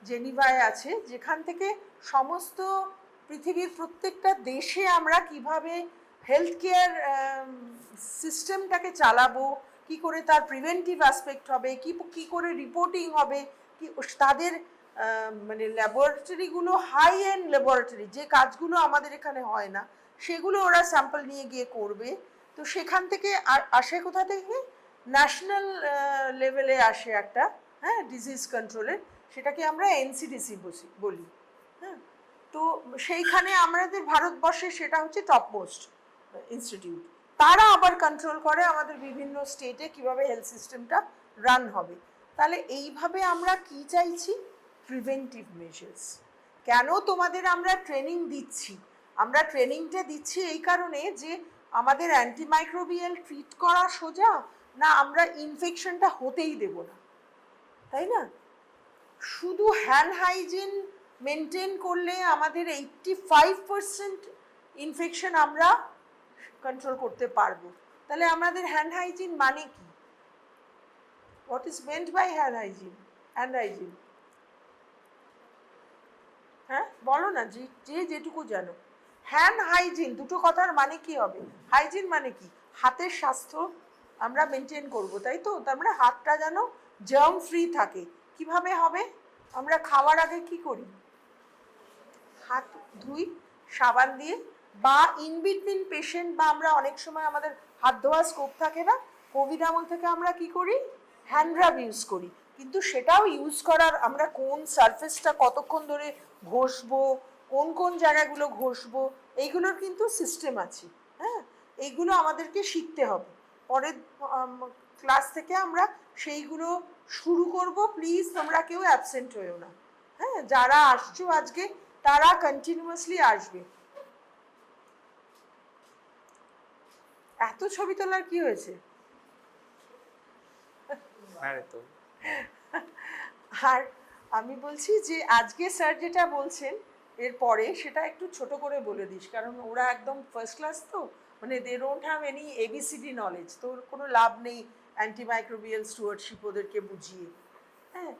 S2: জেনিভায় আছে, যেখান থেকে সমস্ত পৃথিবীর প্রত্যেকটা দেশে আমরা কিভাবে হেলথ কেয়ার সিস্টেমটাকে চালাবো, কি করে তার প্রিভেন্টিভ অ্যাসপেক্ট হবে, কি করে রিপোর্টিং হবে, কি তাদের মানে ল্যাবরেটরিগুলো হাই এন্ড ল্যাবরেটরি, যে কাজগুলো আমাদের এখানে হয় না সেগুলো ওরা স্যাম্পল নিয়ে গিয়ে করবে। তো সেখান থেকে আসে কোথা থেকে? ন্যাশনাল লেভেলে আসে একটা, হ্যাঁ, ডিজিজ কন্ট্রোলের, সেটাকে আমরা এনসিডিসি বলি। হ্যাঁ, তো সেইখানে আমাদের ভারতবর্ষে সেটা হচ্ছে টপমোস্ট ইনস্টিটিউট। তারা আবার কন্ট্রোল করে আমাদের বিভিন্ন স্টেটে কিভাবে হেলথ সিস্টেমটা রান হবে। তাহলে এইভাবে আমরা কি চাইছি? Preventive measures. কেন তোমাদের আমরা ট্রেনিং দিচ্ছি? আমরা ট্রেনিংটা দিচ্ছি এই কারণে যে আমাদের অ্যান্টিমাইক্রোবিয়াল ট্রিট করা সোজা, না আমরা ইনফেকশনটা হতেই দেব না, তাই না? শুধু হ্যান্ড হাইজিন মেনটেন করলে আমাদের 85% ইনফেকশন আমরা কন্ট্রোল করতে পারবো। তাহলে আমাদের হ্যান্ড হাইজিন মানে কি? What is meant by hand hygiene? হ্যাঁ বলো না, যে যেটুকু জানো। হ্যান্ড হাইজিন দুটো কথার মানে কি হবে? হাইজিন মানে কি? হাতের স্বাস্থ্য আমরা মেনটেন করব, তাই তো? তার মানে হাতটা যেন জার্ম ফ্রি থাকে। কিভাবে হবে? আমরা খাওয়ার আগে কি করি? হাত ধুই সাবান দিয়ে, বা ইনবিটুইন পেশেন্ট, বা আমরা অনেক সময় আমাদের হাত ধোয়া স্কোপ থাকে না, কোভিড আমল থেকে আমরা কি করি? হ্যান্ড রাব ইউজ করি। কিন্তু সেটাও ইউজ করার আমরা কোন সারফেসটা কতক্ষণ ধরে ঘষবো, কোন কোন জায়গাগুলো ঘষবো, এইগুলোর কিন্তু সিস্টেম আছে। হ্যাঁ, এইগুলো আমাদেরকে শিখতে হবে। পরের ক্লাস থেকে আমরা সেইগুলো শুরু করব। প্লিজ তোমরা কেউ অ্যাবসেন্ট হয়েও না। হ্যাঁ, যারা আসছো আজকে তারা কন্টিনিউয়াসলি আসবে। এত ছবি তোলার কি হয়েছে?
S1: আরে তো
S2: আর আমি বলছি যে আজকে স্যার যেটা বলছেন এরপরে সেটা একটু ছোট করে বলে দিস, কারণ ওরা একদম ফার্স্ট ক্লাস, তো মানে they don't have any ABCD knowledge. তোর কোনো লাভ নেই অ্যান্টিমাইক্রোবিয়াল স্টুয়ার্ডশিপ ওদেরকে বুঝিয়ে। হ্যাঁ,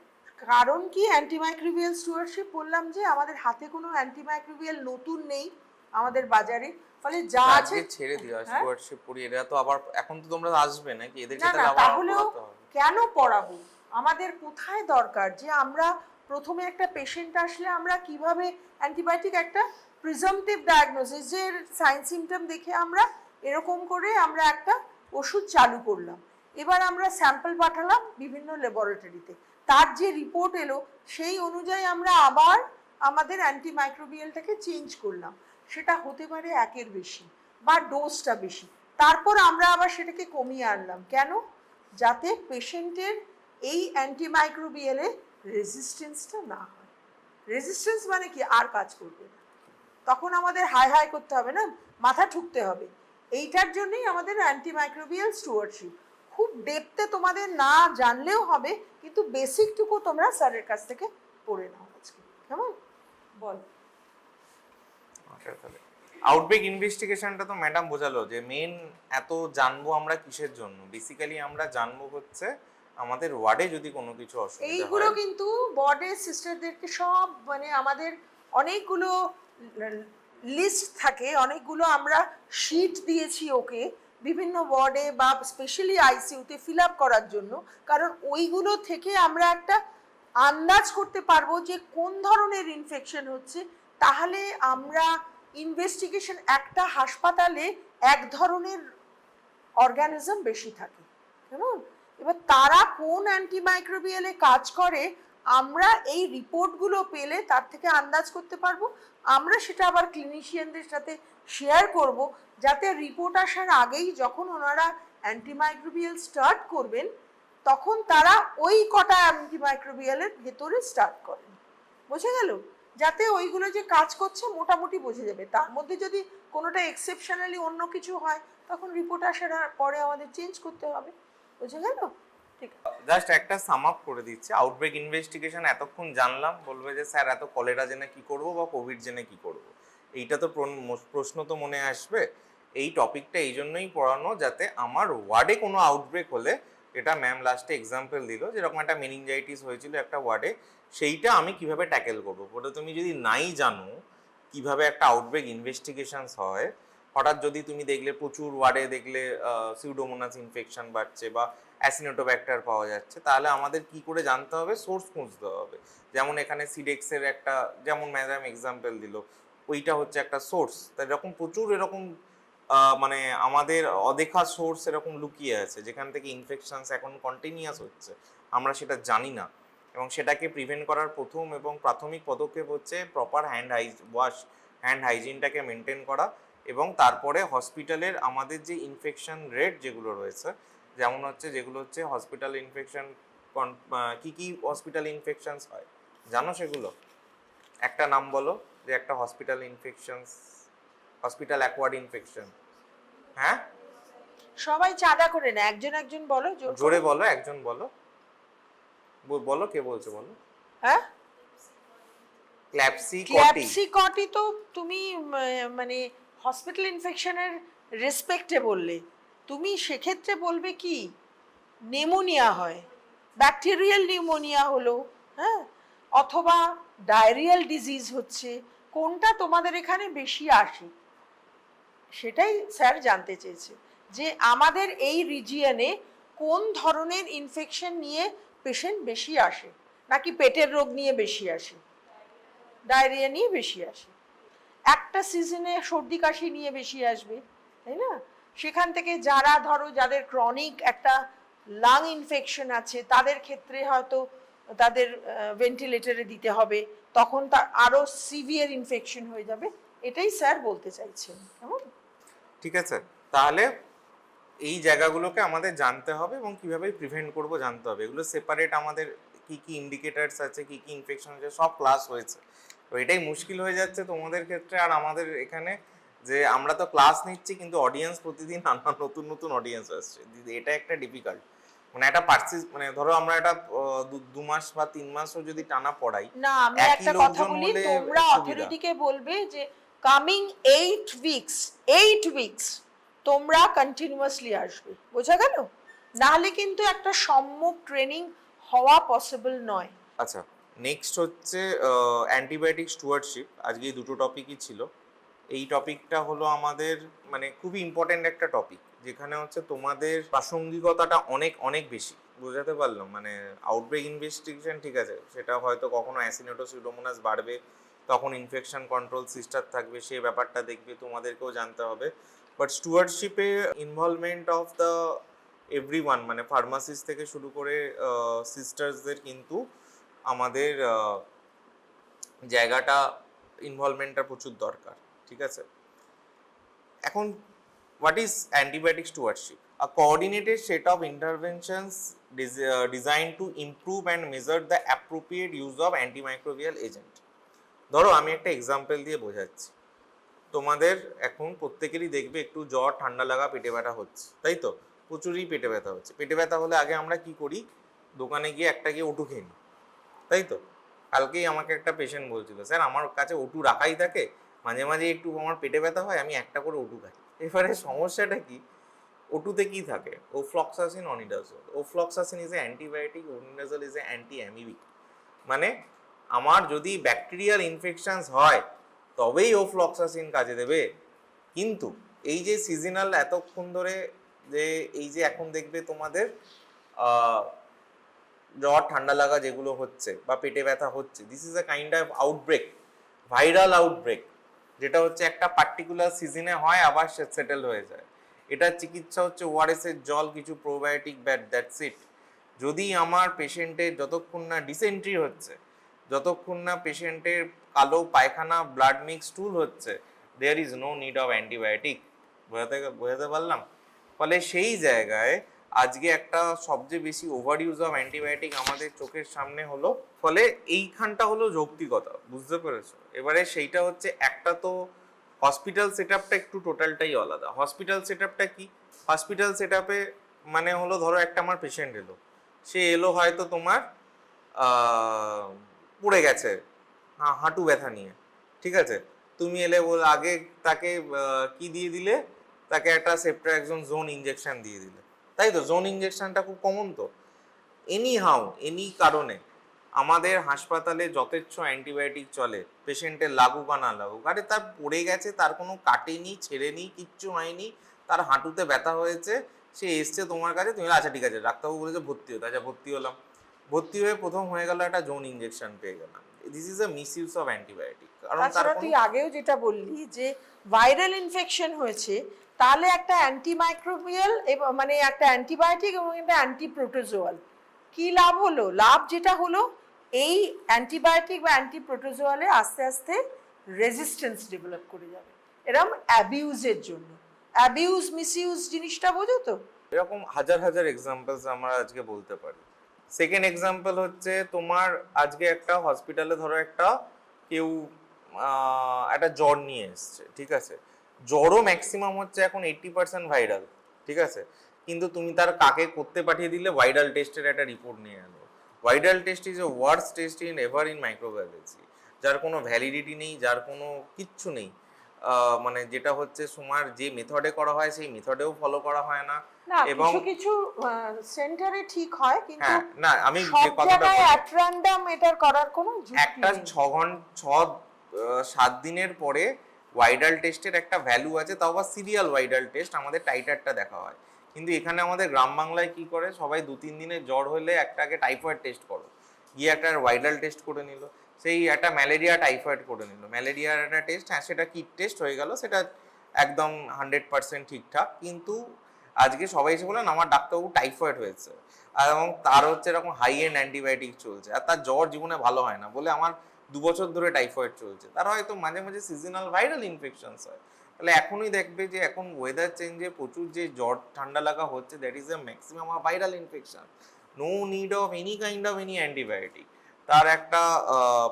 S2: কারণ কি অ্যান্টিমাইক্রোবিয়াল স্টুয়ার্ডশিপ বললাম যে আমাদের হাতে কোনো অ্যান্টিমাইক্রোবিয়াল নতুন নেই আমাদের বাজারে, ফলে যা আছে
S1: আজকে ছেড়ে দিও, স্টুয়ার্ডশিপ পড়ি। এরা তো আবার এখন তো তোমরা আসবে নাকি? এদেরকে
S2: না না,
S1: তাহলে আবার
S2: তাহলেও
S1: পড়াতে হবে?
S2: কেন পড়াবো? আমাদের কোথায় দরকার যে আমরা প্রথমে একটা পেশেন্ট আসলে আমরা কিভাবে অ্যান্টিবায়োটিক, একটা প্রিজামটিভ ডায়াগনোসিস, যে সাইন সিমটম দেখে আমরা এরকম করে আমরা একটা ওষুধ চালু করলাম, এবার আমরা স্যাম্পল পাঠালাম বিভিন্ন ল্যাবরেটরিতে, তার যে রিপোর্ট এলো সেই অনুযায়ী আমরা আবার আমাদের অ্যান্টিমাইক্রোবিয়ালটাকে চেঞ্জ করলাম। সেটা হতে পারে 1-এর বেশি বা ডোজটা বেশি, তারপর আমরা আবার সেটাকে কমিয়ে আনলাম। কেন? যাতে পেশেন্টের এই অ্যান্টিমাইক্রোবিয়ালে রেজিস্ট্যান্সটা না হয়। রেজিস্ট্যান্স মানে কি, আর কাজ করবে না, তখন আমাদের হাই হাই করতে হবে না, মাথা ঠুকতে হবে। এইটার জন্যই আমাদের অ্যান্টিমাইক্রোবিয়াল স্টুয়ার্ডশিপ। খুব ডেপথে তোমাদের না জানলেও হবে, কিন্তু বেসিকটুকু তোমরা স্যারের কাছ থেকে পড়ে নাও আজকে, কেমন? বল।
S1: আচ্ছা, তাহলে আউটব্রেক ইনভেস্টিগেশনটা তো ম্যাডাম বোঝালো যে মেন এত জানবো আমরা কিসের জন্য। বেসিক্যালি আমরা জানবো হচ্ছে আমাদের ওয়ার্ডে যদি কোনো কিছু অসুবিধা
S2: এইগুলো
S1: হয়।
S2: কিন্তু বর্ডের সিস্টারদেরকে সব মানে আমাদের অনেকগুলো লিস্ট থাকে, অনেকগুলো আমরা শিট দিয়েছি ওকে বিভিন্ন ওয়ার্ডে বা স্পেশালি আইসিইউতে ফিল আপ করার জন্য, কারণ ওইগুলো থেকে আমরা একটা আন্দাজ করতে পারবো যে কোন ধরনের ইনফেকশন হচ্ছে। তাহলে আমরা ইনভেস্টিগেশন, একটা হাসপাতালে এক ধরনের অর্গানিজম বেশি থাকে, কেমন? এবার তারা কোন অ্যান্টিমাইক্রোবিয়ালে কাজ করে আমরা এই রিপোর্টগুলো পেলে তার থেকে আন্দাজ করতে পারবো। আমরা সেটা আবার ক্লিনিশিয়ানদের সাথে শেয়ার করব, যাতে রিপোর্ট আসার আগেই যখন ওনারা অ্যান্টিমাইক্রোবিয়াল স্টার্ট করবেন তখন তারা ওই কটা অ্যান্টিমাইক্রোবিয়ালের ভেতরে স্টার্ট করেন। বোঝা গেল? যাতে ওইগুলো যে কাজ করছে মোটামুটি বোঝা যাবে। তার মধ্যে যদি কোনোটা এক্সেপশনালি অন্য কিছু হয় তখন রিপোর্ট আসার পরে আমাদের চেঞ্জ করতে হবে। বোঝা গেল? ঠিক আছে।
S1: জাস্ট একটা সাম আপ করে দিচ্ছি, আউটব্রেক ইনভেস্টিগেশন এতক্ষণ জানলাম, বলবে যে স্যার এত কলেরা জেনে কি করব বা কোভিড জেনে কি করব। এইটা তো প্রশ্ন তো মনে আসবে। এই টপিকটা এই জন্যই পড়ানো যাতে আমার ওয়ার্ডে কোনো আউটব্রেক হলে, এটা ম্যাম লাস্টে এক্সাম্পল দিল যেরকম একটা মেনিনজাইটিস হয়েছিল একটা ওয়ার্ডে, সেইটা আমি কিভাবে ট্যাকেল করবো। বলে তুমি যদি নাই জানো কিভাবে একটা আউটব্রেক ইনভেস্টিগেশনস হয়, হঠাৎ যদি তুমি দেখলে প্রচুর ওয়ার্ডে দেখলে সিউডোমোনাস ইনফেকশন বাড়ছে বা অ্যাসিনোটোব্যাক্টার পাওয়া যাচ্ছে, তাহলে আমাদের কি করে জানতে হবে, সোর্স খুঁজতে হবে। যেমন এখানে সিডেক্সের একটা, যেমন ম্যাডাম এক্সাম্পল দিল, ওইটা হচ্ছে একটা সোর্স। তাই এরকম প্রচুর এরকম মানে আমাদের অদেখা সোর্স এরকম লুকিয়ে আছে যেখান থেকে ইনফেকশনস এখন কন্টিনিউয়াস হচ্ছে, আমরা সেটা জানি না। এবং সেটাকে প্রিভেন্ট করার প্রথম এবং প্রাথমিক পদক্ষেপ হচ্ছে প্রপার হ্যান্ড হাইজিনটাকে মেনটেন করা। এবং তারপরে হসপিটালের আমাদের যে ইনফেকশন রেট যেগুলো রয়েছে, যেমন হচ্ছে যেগুলো হচ্ছে হসপিটাল ইনফেকশন, কি কি হসপিটাল ইনফেকশনস হয় জানো সেগুলো? একটা নাম বলো যে একটা hospital infections, hospital acquired infection. হ্যাঁ,
S2: সবাই চাঁদা করে না, একজন একজন বলো,
S1: জোরে বলো, একজন বলো, বলো কে বলছো বলো।
S2: হ্যাঁ, ক্ল্যাপসিকটি তো তুমি মানে হসপিটাল ইনফেকশনের রেসপেক্টে বললে, তুমি সেক্ষেত্রে বলবে কি নেমোনিয়া হয়, ব্যাকটেরিয়াল নিউমোনিয়া হলো, হ্যাঁ, অথবা ডায়রিয়াল ডিজিজ হচ্ছে, কোনটা তোমাদের এখানে বেশি আসে সেটাই স্যার জানতে চেয়েছে, যে আমাদের এই রিজিয়নে কোন ধরনের ইনফেকশন নিয়ে পেশেন্ট বেশি আসে, নাকি পেটের রোগ নিয়ে বেশি আসে, ডায়রিয়া নিয়ে বেশি আসে, একটা সিজনে সর্দি কাশি নিয়ে বেশি আসবে, তাই না? সেখান থেকে যারা ধরো যাদের ক্রনিক একটা লাং ইনফেকশন আছে তাদের ক্ষেত্রে হয়তো তাদের ভেন্টিলেটরে দিতে হবে, তখন তার আরও সিভিয়ার ইনফেকশন হয়ে যাবে। এটাই স্যার বলতে চাইছেন, কেমন?
S1: ঠিক আছে, তাহলে এই জায়গাগুলোকে আমাদের জানতে হবে এবং কিভাবে প্রিভেন্ট করব জানতে হবে। এগুলো সেপারেট আমাদের কি কি ইন্ডিকেটার্স আছে, কি কি ইনফেকশন আছে, সব ক্লাস হয়েছে। তো এটাই মুশকিল হয়ে যাচ্ছে তোমাদের ক্ষেত্রে আর আমাদের এখানে, যে আমরা তো ক্লাস নিচ্ছি কিন্তু অডিয়েন্স প্রতিদিন নতুন নতুন অডিয়েন্স আসছে, এটা একটা ডিফিকাল্ট। মানে একটা মানে ধরো আমরা একটা 2 মাস বা 3 মাসও যদি টানা পড়াই,
S2: না, আমি
S1: একই
S2: একটা কথা
S1: লোকজন
S2: বলি,
S1: হলে
S2: তোমরা
S1: সুবিধা।
S2: অথরিটিকে বলবে যে কামিং 8 উইকস তোমরা কন্টিনিউয়াসলি আসবে, বোঝা গেল? নাহলে কিন্তু একটা সম্যক ট্রেনিং হওয়া পসিবল নয়।
S1: আচ্ছা, নেক্সট হচ্ছে অ্যান্টিবায়োটিক স্টুয়ার্ডশিপ। আজকে এই দুটো টপিকই ছিল। এই টপিকটা হলো আমাদের মানে খুবই ইম্পর্ট্যান্ট একটা টপিক, যেখানে হচ্ছে তোমাদের প্রাসঙ্গিকতাটা অনেক অনেক বেশি। বোঝাতে পারলাম? মানে আউটব্রেক ইনভেস্টিগেশন ঠিক আছে, সেটা হয়তো কখনো অ্যাসিনোটোসিউডোমোনাস বাড়বে, তখন ইনফেকশন কন্ট্রোল সিস্টার থাকবে, সেই ব্যাপারটা দেখবে, তোমাদেরকেও জানতে হবে। বাট স্টুয়ার্ডশিপে ইনভলভমেন্ট অফ দ্য এভরিওয়ান, মানে ফার্মাসিস্ট থেকে শুরু করে সিস্টার্সদের কিন্তু আমাদের জায়গাটা, ইনভলভমেন্টটা প্রচুর দরকার। ঠিক আছে, এখন what is antibiotic stewardship? a coordinated set of interventions designed to improve and measure the appropriate use of antimicrobial agent. ধরো আমি একটা এক্সাম্পল দিয়ে বোঝাচ্ছি। তোমাদের এখন প্রত্যেকেরই দেখবে একটু জ্বর ঠান্ডা লাগা পেটে ব্যথা হচ্ছে, তাই তো? প্রচুরই পেটে ব্যথা হচ্ছে। পেটে ব্যথা হলে আগে আমরা কি করি? দোকানে গিয়ে একটা গিয়ে ওটু খেয়ে নিই, তাই তো? কালকেই আমাকে একটা পেশেন্ট বলছিল, স্যার আমার কাছে ওটু রাখাই থাকে, মাঝে মাঝে একটু আমার পেটে ব্যথা হয়, আমি একটা করে ওটু খাই। এবারে সমস্যাটা কি? ওটুতে কি থাকে? Ofloxacin, ornidazole. Ofloxacin is a antibiotic, ornidazole is a anti amoebic. মানে আমার যদি ব্যাকটেরিয়াল ইনফেকশনস হয় তবেই ওফ্লক্সাসিন কাজে দেবে। কিন্তু এই যে সিজনাল এতক্ষণ ধরে যে এই যে এখন দেখবে তোমাদের জ্বর ঠান্ডা লাগা যেগুলো হচ্ছে বা পেটে ব্যথা হচ্ছে, this is a kind of outbreak, viral outbreak, যেটা হচ্ছে একটা পার্টিকুলার সিজনে হয় আবার সেটেল হয়ে যায়। এটার চিকিৎসা হচ্ছে ওআরএস এর জল, কিছু প্রোবায়োটিক ব্যাট, দ্যাটস ইট। যদি আমার পেশেন্টের যতক্ষণ না ডিসেন্ট্রি হচ্ছে, যতক্ষণ না পেশেন্টের কালো পায়খানা ব্লাড মিক্স স্টুল হচ্ছে, there is no need of antibiotic. বোঝাতে পারলাম? ফলে সেই জায়গায় আজকে একটা সবচেয়ে বেশি ওভার ইউজ অফ অ্যান্টিবায়োটিক আমাদের চোখের সামনে হলো। ফলে এইখানটা হলো যৌক্তিকতা, বুঝতে পেরেছো? এবারে সেইটা হচ্ছে একটা তো হসপিটাল সেট আপটা একটু টোটালটাই আলাদা। হসপিটাল সেট আপটা কি? হসপিটাল সেট আপে মানে হলো ধরো একটা আমার পেশেন্ট এলো, সে এলো হয়তো তোমার পড়ে গেছে হাঁটু ব্যথা নিয়ে, ঠিক আছে? তুমি এলে বল আগে তাকে কি দিয়ে দিলে? তাকে একটা সেপ্ট্রাক্সন জোন ইঞ্জেকশন দিয়ে দিলে, তাই তো? জোন ইঞ্জেকশনটা খুব কমন তো। এনি কারণে আমাদের হাসপাতালে যথেচ্ছ অ্যান্টিবায়োটিক চলে, পেশেন্টের লাগুক বা না লাগুক। আরে তার পড়ে গেছে, তার কোনো কাটেনি, ছেড়েনি, কিচ্ছু হয়নি, তার হাঁটুতে ব্যথা হয়েছে, সে এসছে তোমার কাছে, তুমি আচ্ছা ঠিক আছে ডাক্তারবাবু বলেছে ভর্তি হতে, আচ্ছা ভর্তি হলাম। ভর্তি হয়ে প্রথম হয়ে গেল একটা জোন ইঞ্জেকশন পেয়ে গেলাম। This is a miss use of antibiotic. কারণ তার
S2: তাছাড়া তুই আগেও যেটা বললি যে ভাইরাল ইনফেকশন হয়েছে, তাহলে একটা অ্যান্টিমাইক্রোবিয়াল এবং মানে একটা অ্যান্টিবায়োটিক এবং একটা অ্যান্টিপ্রোটোজোয়াল, কি লাভ হলো? লাভ যেটা হলো, এই অ্যান্টিবায়োটিক বা অ্যান্টিপ্রোটোজোয়ালে আস্তে আস্তে রেজিস্ট্যান্স ডেভেলপ করে যাবে, এরকম অ্যাবিউজের জন্য। অ্যাবিউজ মিসইউজ জিনিসটা বোঝো তো?
S1: এরকম হাজার হাজার এক্সাম্পলস আমরা আজকে বলতে পারি। সেকেন্ড এক্সাম্পল হচ্ছে তোমার আজকে একটা হসপিটালে ধরো একটা কেউ একটা জ্বর নিয়ে এসছে, ঠিক আছে? জ্বরও ম্যাক্সিমাম হচ্ছে এখন 80% ভাইরাল, ঠিক আছে? কিন্তু তুমি তার কাকে করতে পাঠিয়ে দিলে ভাইরাল টেস্টের একটা রিপোর্ট নিয়ে এলো। Viral test is a worst test in ever in microbiology, যার কোনো ভ্যালিডিটি নেই, যার কোনো কিচ্ছু নেই। মানে যেটা হচ্ছে তোমার যে মেথডে করা হয় সেই মেথডেও ফলো করা হয় না।
S2: না,
S1: এবং
S2: কিছু কিছু সেন্টারে ঠিক হয়, কিন্তু
S1: হ্যাঁ, না আমি
S2: সব
S1: যে কথাটা
S2: জায়গায়
S1: বলছি,
S2: অ্যাট র্যান্ডম এটার করার কোনো যুক্তি
S1: একটা
S2: নেই।
S1: 7 দিনের পরে ভাইরাল টেস্টের একটা ভ্যালু আছে, তাও আবার সিরিয়াল ভাইরাল টেস্ট, আমাদের টাইটারটা দেখা হয়। কিন্তু এখানে আমাদের গ্রাম বাংলায় কি করে, সবাই 2-3 দিনের জ্বর হলে একটা আগে টাইফয়েড টেস্ট করো, গিয়ে একটা ভাইরাল টেস্ট করে নিল, সেই একটা ম্যালেরিয়া টাইফয়েড করে নিল, ম্যালেরিয়ার একটা টেস্ট, হ্যাঁ সেটা কিট টেস্ট হয়ে গেল, সেটা একদম 100% ঠিকঠাক। কিন্তু আজকে সবাই এসে বলেন আমার ডাক্তারবাবু টাইফয়েড হয়েছে, আর এবং তার হচ্ছে এরকম হাই এন্ড অ্যান্টিবায়োটিক চলছে, আর তার জ্বর জীবনে ভালো হয় না বলে আমার 2 বছর ধরে টাইফয়েড চলছে। তার হয়তো মাঝে মাঝে সিজনাল ভাইরাল ইনফেকশনস হয়। তাহলে এখনই দেখবে যে এখন ওয়েদার চেঞ্জে প্রচুর যে জ্বর ঠান্ডা লাগা হচ্ছে, that is a maximum of viral infection. No need of any kind of any antibiotic. তার একটা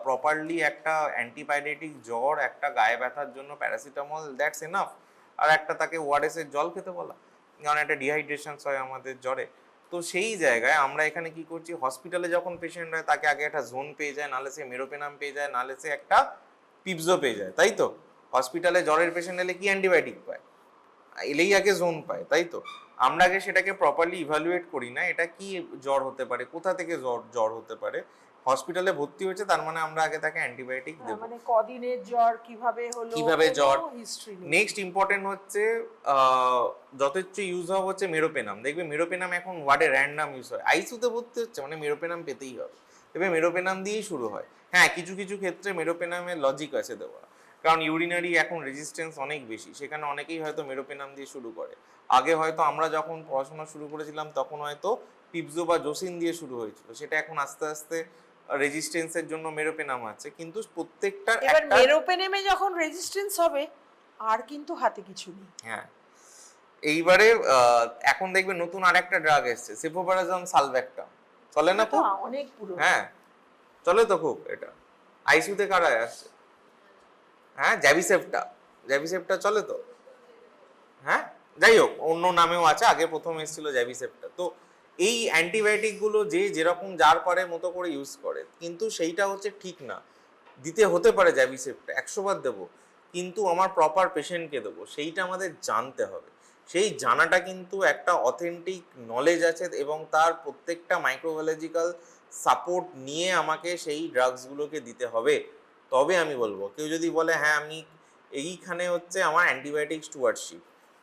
S1: প্রপারলি একটা অ্যান্টিবায়োটিক জ্বর, একটা গায়ে ব্যথার জন্য প্যারাসিটামল, দ্যাটস এনাফ। আর একটা তাকে ওআরএস এর জল খেতে বলা, কারণ একটা ডিহাইড্রেশন হয় আমাদের জ্বরে। তো সেই জায়গায় আমরা এখানে কি করছি, হসপিটালে যখন পেশেন্ট হয় তাকে আগে একটা জোন পেয়ে যায়, নাহলে সে মেরোপেনাম পেয়ে যায়, নাহলে সে একটা পিপজো পেয়ে যায়, তাই তো? হসপিটালে জ্বরের পেশেন্ট এলে কি অ্যান্টিবায়োটিক পায়? এলেই আগে জোন পায়, তাই তো? আমরা আগে সেটাকে প্রপারলি ইভালুয়েট করি না, এটা কি জ্বর হতে পারে, কোথা থেকে জ্বর হতে পারে। হসপিটালে ভর্তি হয়েছে তার মানে আমরা আগে তাকে অ্যান্টিবায়োটিক দেবো।
S2: মানে কদিনের জ্বর, কিভাবে হলো,
S1: কিভাবে জ্বর।
S2: হিস্ট্রি নেই।
S1: নেক্সট ইম্পর্টেন্ট হচ্ছে যথেচ্ছ ইউজ হওয়া হচ্ছে মেরোপেনাম। দেখবে মেরোপেনাম এখন ওয়ার্ডে র্যান্ডাম ইউজ হয়, আইসিইউতে ভর্তি হচ্ছে মানে মেরোপেনাম পেতেই হবে, তবে মেরোপেনাম দিয়েই শুরু হয়। হ্যাঁ, কিছু কিছু ক্ষেত্রে মেরোপেনামের লজিক আছে দেওয়া, কারণ ইউরিনারি এখন রেজিস্ট্যান্স অনেক বেশি, সেখানে অনেকেই হয়তো মেরোপেনাম দিয়ে শুরু করে। আগে হয়তো আমরা যখন পড়াশোনা শুরু করেছিলাম তখন হয়তো পিপজো বা জোসিন দিয়ে শুরু হয়েছিল, সেটা এখন আস্তে আস্তে রেজিস্ট্যান্সের জন্য মেরোপেনাম আছে। কিন্তু প্রত্যেকটার
S2: এবার
S1: একটা
S2: মেরোপেনেমে যখন রেজিস্ট্যান্স হবে, আর কিন্তু হাতে কিছু নেই।
S1: হ্যাঁ, এইবারে এখন দেখবে নতুন আরেকটা ড্রাগ এসছে, সেফোপারাজম সালভেক্টাম, চলে না
S2: এটা তো
S1: খুব?
S2: অনেক পুরো।
S1: হ্যাঁ চলে তো খুব। এটা আইসিইউতে কারা আসছে? হ্যাঁ জ্যাভিসেপ্টা চলে তো। হ্যাঁ যাই হোক, অন্য নামেও আছে, আগে প্রথম এসেছিল জ্যাভিসেপ্টা। তো এই অ্যান্টিবায়োটিক গুলো যে যেরকম যার পারে মতো করে ইউজ করে, কিন্তু সেইটা হচ্ছে ঠিক না। দিতে হতে পারে জ্যাভিসেপ্টা 100 বার দেবো, কিন্তু আমার প্রপার পেশেন্টকে দেবো সেইটা আমাদের জানতে হবে। সেই জানাটা কিন্তু একটা অথেন্টিক নলেজ আছে, এবং তার প্রত্যেকটা মাইক্রোবায়োলজিক্যাল সাপোর্ট নিয়ে আমাকে সেই ড্রাগসগুলোকে দিতে হবে। তবে আমি বলবো, কেউ যদি বলে হ্যাঁ আমি এইখানে হচ্ছে আমার অ্যান্টিবায়োটিক স্টুয়ার্ডশিপ,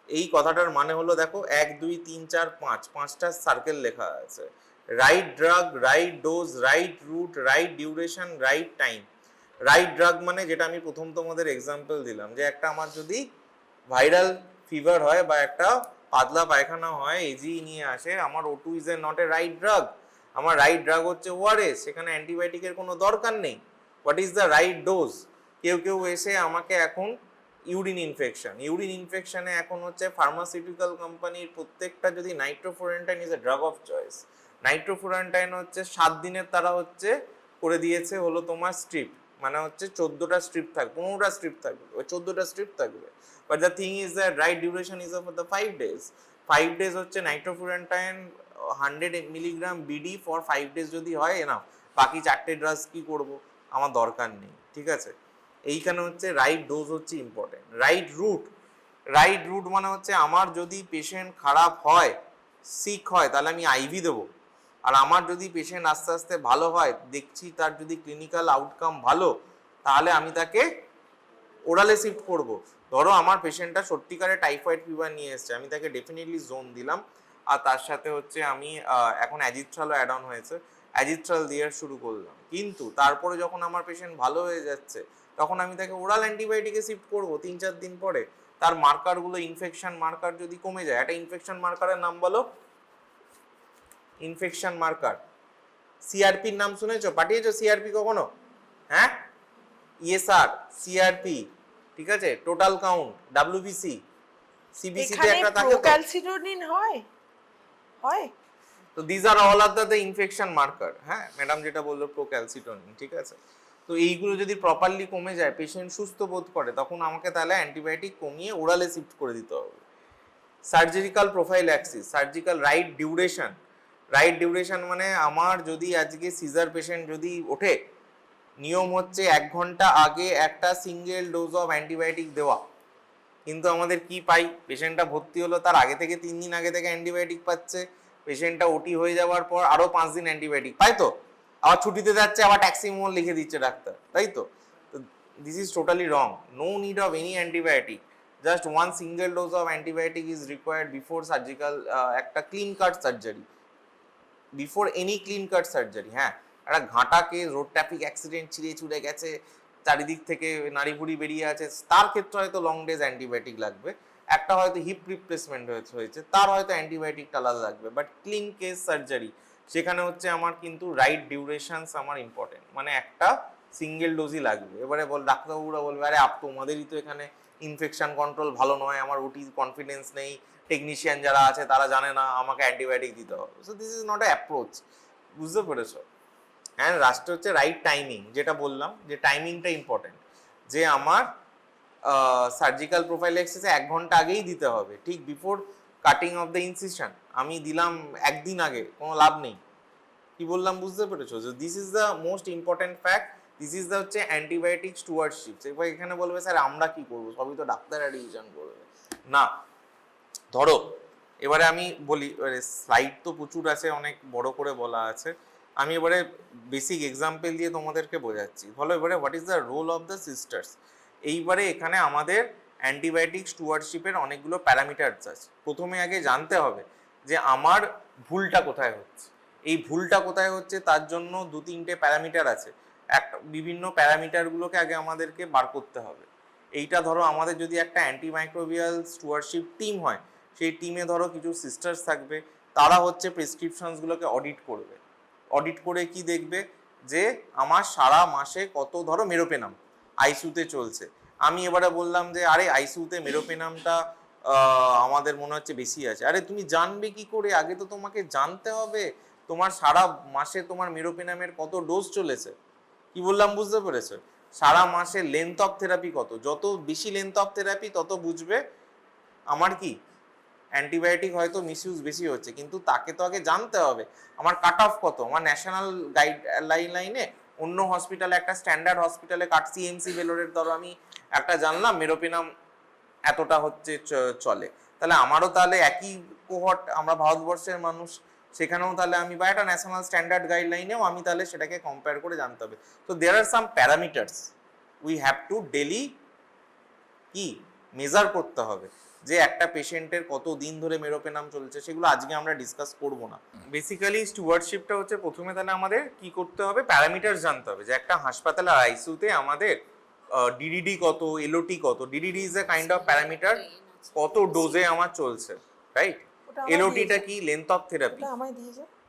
S1: এই কথাটার মানে হলো দেখো 1 2 3 4 5 5টা সার্কেল লেখা আছে। Right drug, right dose, right route, right duration, right time. Right drug মানে যেটা আমি প্রথম তোমাদের এক্সাম্পল দিলাম, যে একটা আমার যদি ভাইরাল ফিভার হয় বা একটা পাতলা পায়খানা হয়, এজি নিয়ে আসে, আমার O2 is a not a right drug. আমার রাইট ড্রাগ হচ্ছে ওআরএস, সেখানে অ্যান্টিবায়োটিকের কোনো দরকার নেই। What is the right dose? কেউ কেউ এসে আমাকে এখন ইউরিন ইনফেকশনে এখন হচ্ছে ফার্মাসিউটিক্যাল কোম্পানির প্রত্যেকটা, যদি nitrofurantoin is a drug of choice, nitrofurantoin হচ্ছে 7 দিনের তারা হচ্ছে করে দিয়েছে হলো তোমার স্ট্রিপ, মানে হচ্ছে 14টা স্ট্রিপ থাকবে, 15টা স্ট্রিপ থাকবে, ওই 14টা স্ট্রিপ থাকবে। But the thing is that right duration is of the 5 days। 5 days হচ্ছে নাইট্রোফুরেন্টাইন 100 মিলিগ্রাম বিডি ফর 5 days যদি হয় না, বাকি 4টে ড্রাগস কি করব, আমার দরকার নেই, ঠিক আছে? এইখানে হচ্ছে রাইট ডোজ হচ্ছে ইম্পর্টেন্ট। রাইট রুট মানে হচ্ছে আমার যদি পেশেন্ট খারাপ হয়, সিক হয়, তাহলে আমি আইভি দেবো। আর আমার যদি পেশেন্ট আস্তে আস্তে ভালো হয়, দেখছি তার যদি ক্লিনিক্যাল আউটকাম ভালো, তাহলে আমি তাকে ওরালে শিফট করব। ধরো আমার পেশেন্টটা সত্যিকারে টাইফয়েড ফিভার নিয়ে এসছে, আমি তাকে ডেফিনেটলি জোন দিলাম, আর তার সাথে হচ্ছে আমি এখন অ্যাজিথ্রালও অ্যাড অন হয়েছে, অ্যাজিথ্রাল দিয়ে শুরু করলাম। কিন্তু তারপরে যখন আমার পেশেন্ট ভালো হয়ে যাচ্ছে, তখন আমি তাকে ওরাল অ্যান্টিবায়োটিকে শিফট করব 3-4 দিন পরে। তার মার্কারগুলো, ইনফেকশন মার্কার যদি কমে যায়, একটা ইনফেকশন মার্কারের নাম বলো। ইনফেকশন মার্কার, সিআরপির নাম শুনেছো? পাঠিয়েছো সিআরপি কখনো? হ্যাঁ, ইএসআর, সিআরপি, ঠিক আছে, টোটাল কাউন্ট, ডাব্লিউবিসি, সিবিসি তে
S2: এখানে
S1: একটা থাকে তো।
S2: প্রোক্যালসিটোনিন হয় হয়
S1: তো this are all are the infection marker. হ্যাঁ ম্যাডাম যেটা বললো প্রোক্যালসিটোনিন, ঠিক আছে। তো এইগুলো যদি প্রপারলি কমে যায়, পেশেন্ট সুস্থ বোধ করে, তখন আমাকে তাহলে অ্যান্টিবায়োটিক কমিয়ে ওরালে শিফট করে দিতে হবে। Surgical prophylaxis, surgical right duration মানে আমার যদি আজকে সিজার পেশেন্ট যদি ওঠে, নিয়ম হচ্ছে 1 ঘন্টা আগে একটা সিঙ্গেল ডোজ অফ অ্যান্টিবায়োটিক দেওয়া। কিন্তু আমাদের কি পাই, পেশেন্টটা ভর্তি হলো, তার আগে থেকে 3 দিন আগে থেকে অ্যান্টিবায়োটিক পাচ্ছে, পেশেন্টটা ওটি হয়ে যাওয়ার পর আরো 5 দিন অ্যান্টিবায়োটিক পায়, তো আবার ছুটিতে যাচ্ছে, আবার ট্যাক্সিমোল লিখে দিচ্ছে ডাক্তার, তাই তো? This is totally wrong. No need of any antibiotic, just 1 single dose of antibiotic is required before surgical, একটা clean cut surgery, before any clean cut surgery. হ্যাঁ, একটা ঘাঁটা কেস, রোড ট্রাফিক অ্যাক্সিডেন্ট, ছিঁড়ে ছুড়ে গেছে, চারিদিক থেকে নাড়ি ভুড়ি বেরিয়ে আছে, তার ক্ষেত্রে হয়তো লং ডেজ অ্যান্টিবায়োটিক লাগবে। একটা হয়তো হিপ রিপ্লেসমেন্ট হয়েছে, তার হয়তো অ্যান্টিবায়োটিকটা আলাদা লাগবে। বাট ক্লিন কেস সার্জারি, সেখানে হচ্ছে আমার কিন্তু রাইট ডিউরেশনস আমার ইম্পর্টেন্ট, মানে একটা সিঙ্গেল ডোজই লাগবে। এবারে ডাক্তারবাবুরা বলবে আরে তোমাদেরই তো এখানে ইনফেকশন কন্ট্রোল ভালো নয়, আমার ওটি কনফিডেন্স নেই, টেকনিশিয়ান যারা আছে তারা জানে না, আমাকে অ্যান্টিবায়োটিক দিতে হবে। So this is not A approach, বুঝতে পেরেছো? অ্যান্ড লাস্টে হচ্ছে রাইট টাইমিং, যেটা বললাম যে টাইমিংটা ইম্পর্টেন্ট, যে আমার সার্জিক্যাল প্রোফাইল্যাক্সিসে 1 ঘন্টা আগেই দিতে হবে, ঠিক before cutting of the incision. আমি দিলাম 1 দিন আগে, কোনো লাভ নেই। কি বললাম বুঝতে পেরেছো? যে this is the most important fact, this is the হচ্ছে অ্যান্টিবায়োটিক স্টুয়ার্ডশিপ। এবার এখানে বলবে স্যার আমরা কি করবো, সবই তো ডাক্তাররা ডিসিশন করবে। না, ধরো এবারে আমি বলি, স্লাইড তো প্রচুর আছে, অনেক বড় করে বলা আছে, আমি এবারে বেসিক এক্সাম্পল দিয়ে তোমাদেরকে বোঝাচ্ছি। বলো এবারে what is the role of the sisters. এইবারে এখানে আমাদের অ্যান্টিবায়োটিক স্টুয়ার্ডশিপের অনেকগুলো প্যারামিটারস আছে। প্রথমে আগে জানতে হবে যে আমার ভুলটা কোথায় হচ্ছে। এই ভুলটা কোথায় হচ্ছে তার জন্য 2-3টে প্যারামিটার আছে, একটা বিভিন্ন প্যারামিটারগুলোকে আগে আমাদেরকে বার করতে হবে। এইটা ধরো আমাদের যদি একটা অ্যান্টিমাইক্রোবিয়াল স্টুয়ার্ডশিপ টিম হয়, সেই টিমে ধরো কিছু সিস্টার্স থাকবে, তারা হচ্ছে প্রেসক্রিপশনসগুলোকে অডিট করবে। অডিট করে কি দেখবে, যে আমার সারা মাসে কত, ধরো মেরোপেনাম আইসিইউতে চলছে, আমি এবারে বললাম যে আরে আইসিইউতে মেরোপেনামটা আমাদের মনে হচ্ছে বেশি আছে। আরে তুমি জানবে কি করে? আগে তো তোমাকে জানতে হবে তোমার সারা মাসে তোমার মেরোপেনামের কত ডোজ চলেছে। কি বললাম বুঝতে পেরেছো? সারা মাসে লেন্থ অফ থেরাপি কত, যত বেশি লেন্থ অফ থেরাপি তত বুঝবে আমার কি অ্যান্টিবায়োটিক হয়তো মিসইউজ বেশি হচ্ছে, কিন্তু তাকে তো আগে জানতে হবে আমার কাট অফ কত। আমার ন্যাশনাল লাইনে অন্য হসপিটালে, একটা স্ট্যান্ডার্ড হসপিটালে সিএমসি ভেলোরের ধরো আমি একটা জানলাম মেরোপেনাম এতটা হচ্ছে চলে, তাহলে আমারও তাহলে একই কোহর্ট, আমরা ভারতবর্ষের মানুষ, সেখানেও তাহলে আমি বা একটা ন্যাশনাল স্ট্যান্ডার্ড গাইডলাইনেও আমি তাহলে সেটাকে কম্পেয়ার করে জানতে হবে। তো there are some parameters we have to daily কি মেজার করতে হবে, যে একটা পেশেন্টের কত দিন ধরে মেরোপেনাম চলছে। সেগুলো আজকে আমরা ডিসকাস করব না। বেসিক্যালি স্টুয়ার্ডশিপটা হচ্ছে প্রথমে তাহলে আমাদের কি করতে হবে, প্যারামিটার জানতে হবে যে একটা হাসপাতালের আইসিইউতে আমাদের ডিডিডি কত, এলওটি কত। DDD is a kind of parameter, কত ডোজে আমার চলছে, রাইট? এলওটিটা কি, লেন্থ অফ থেরাপি,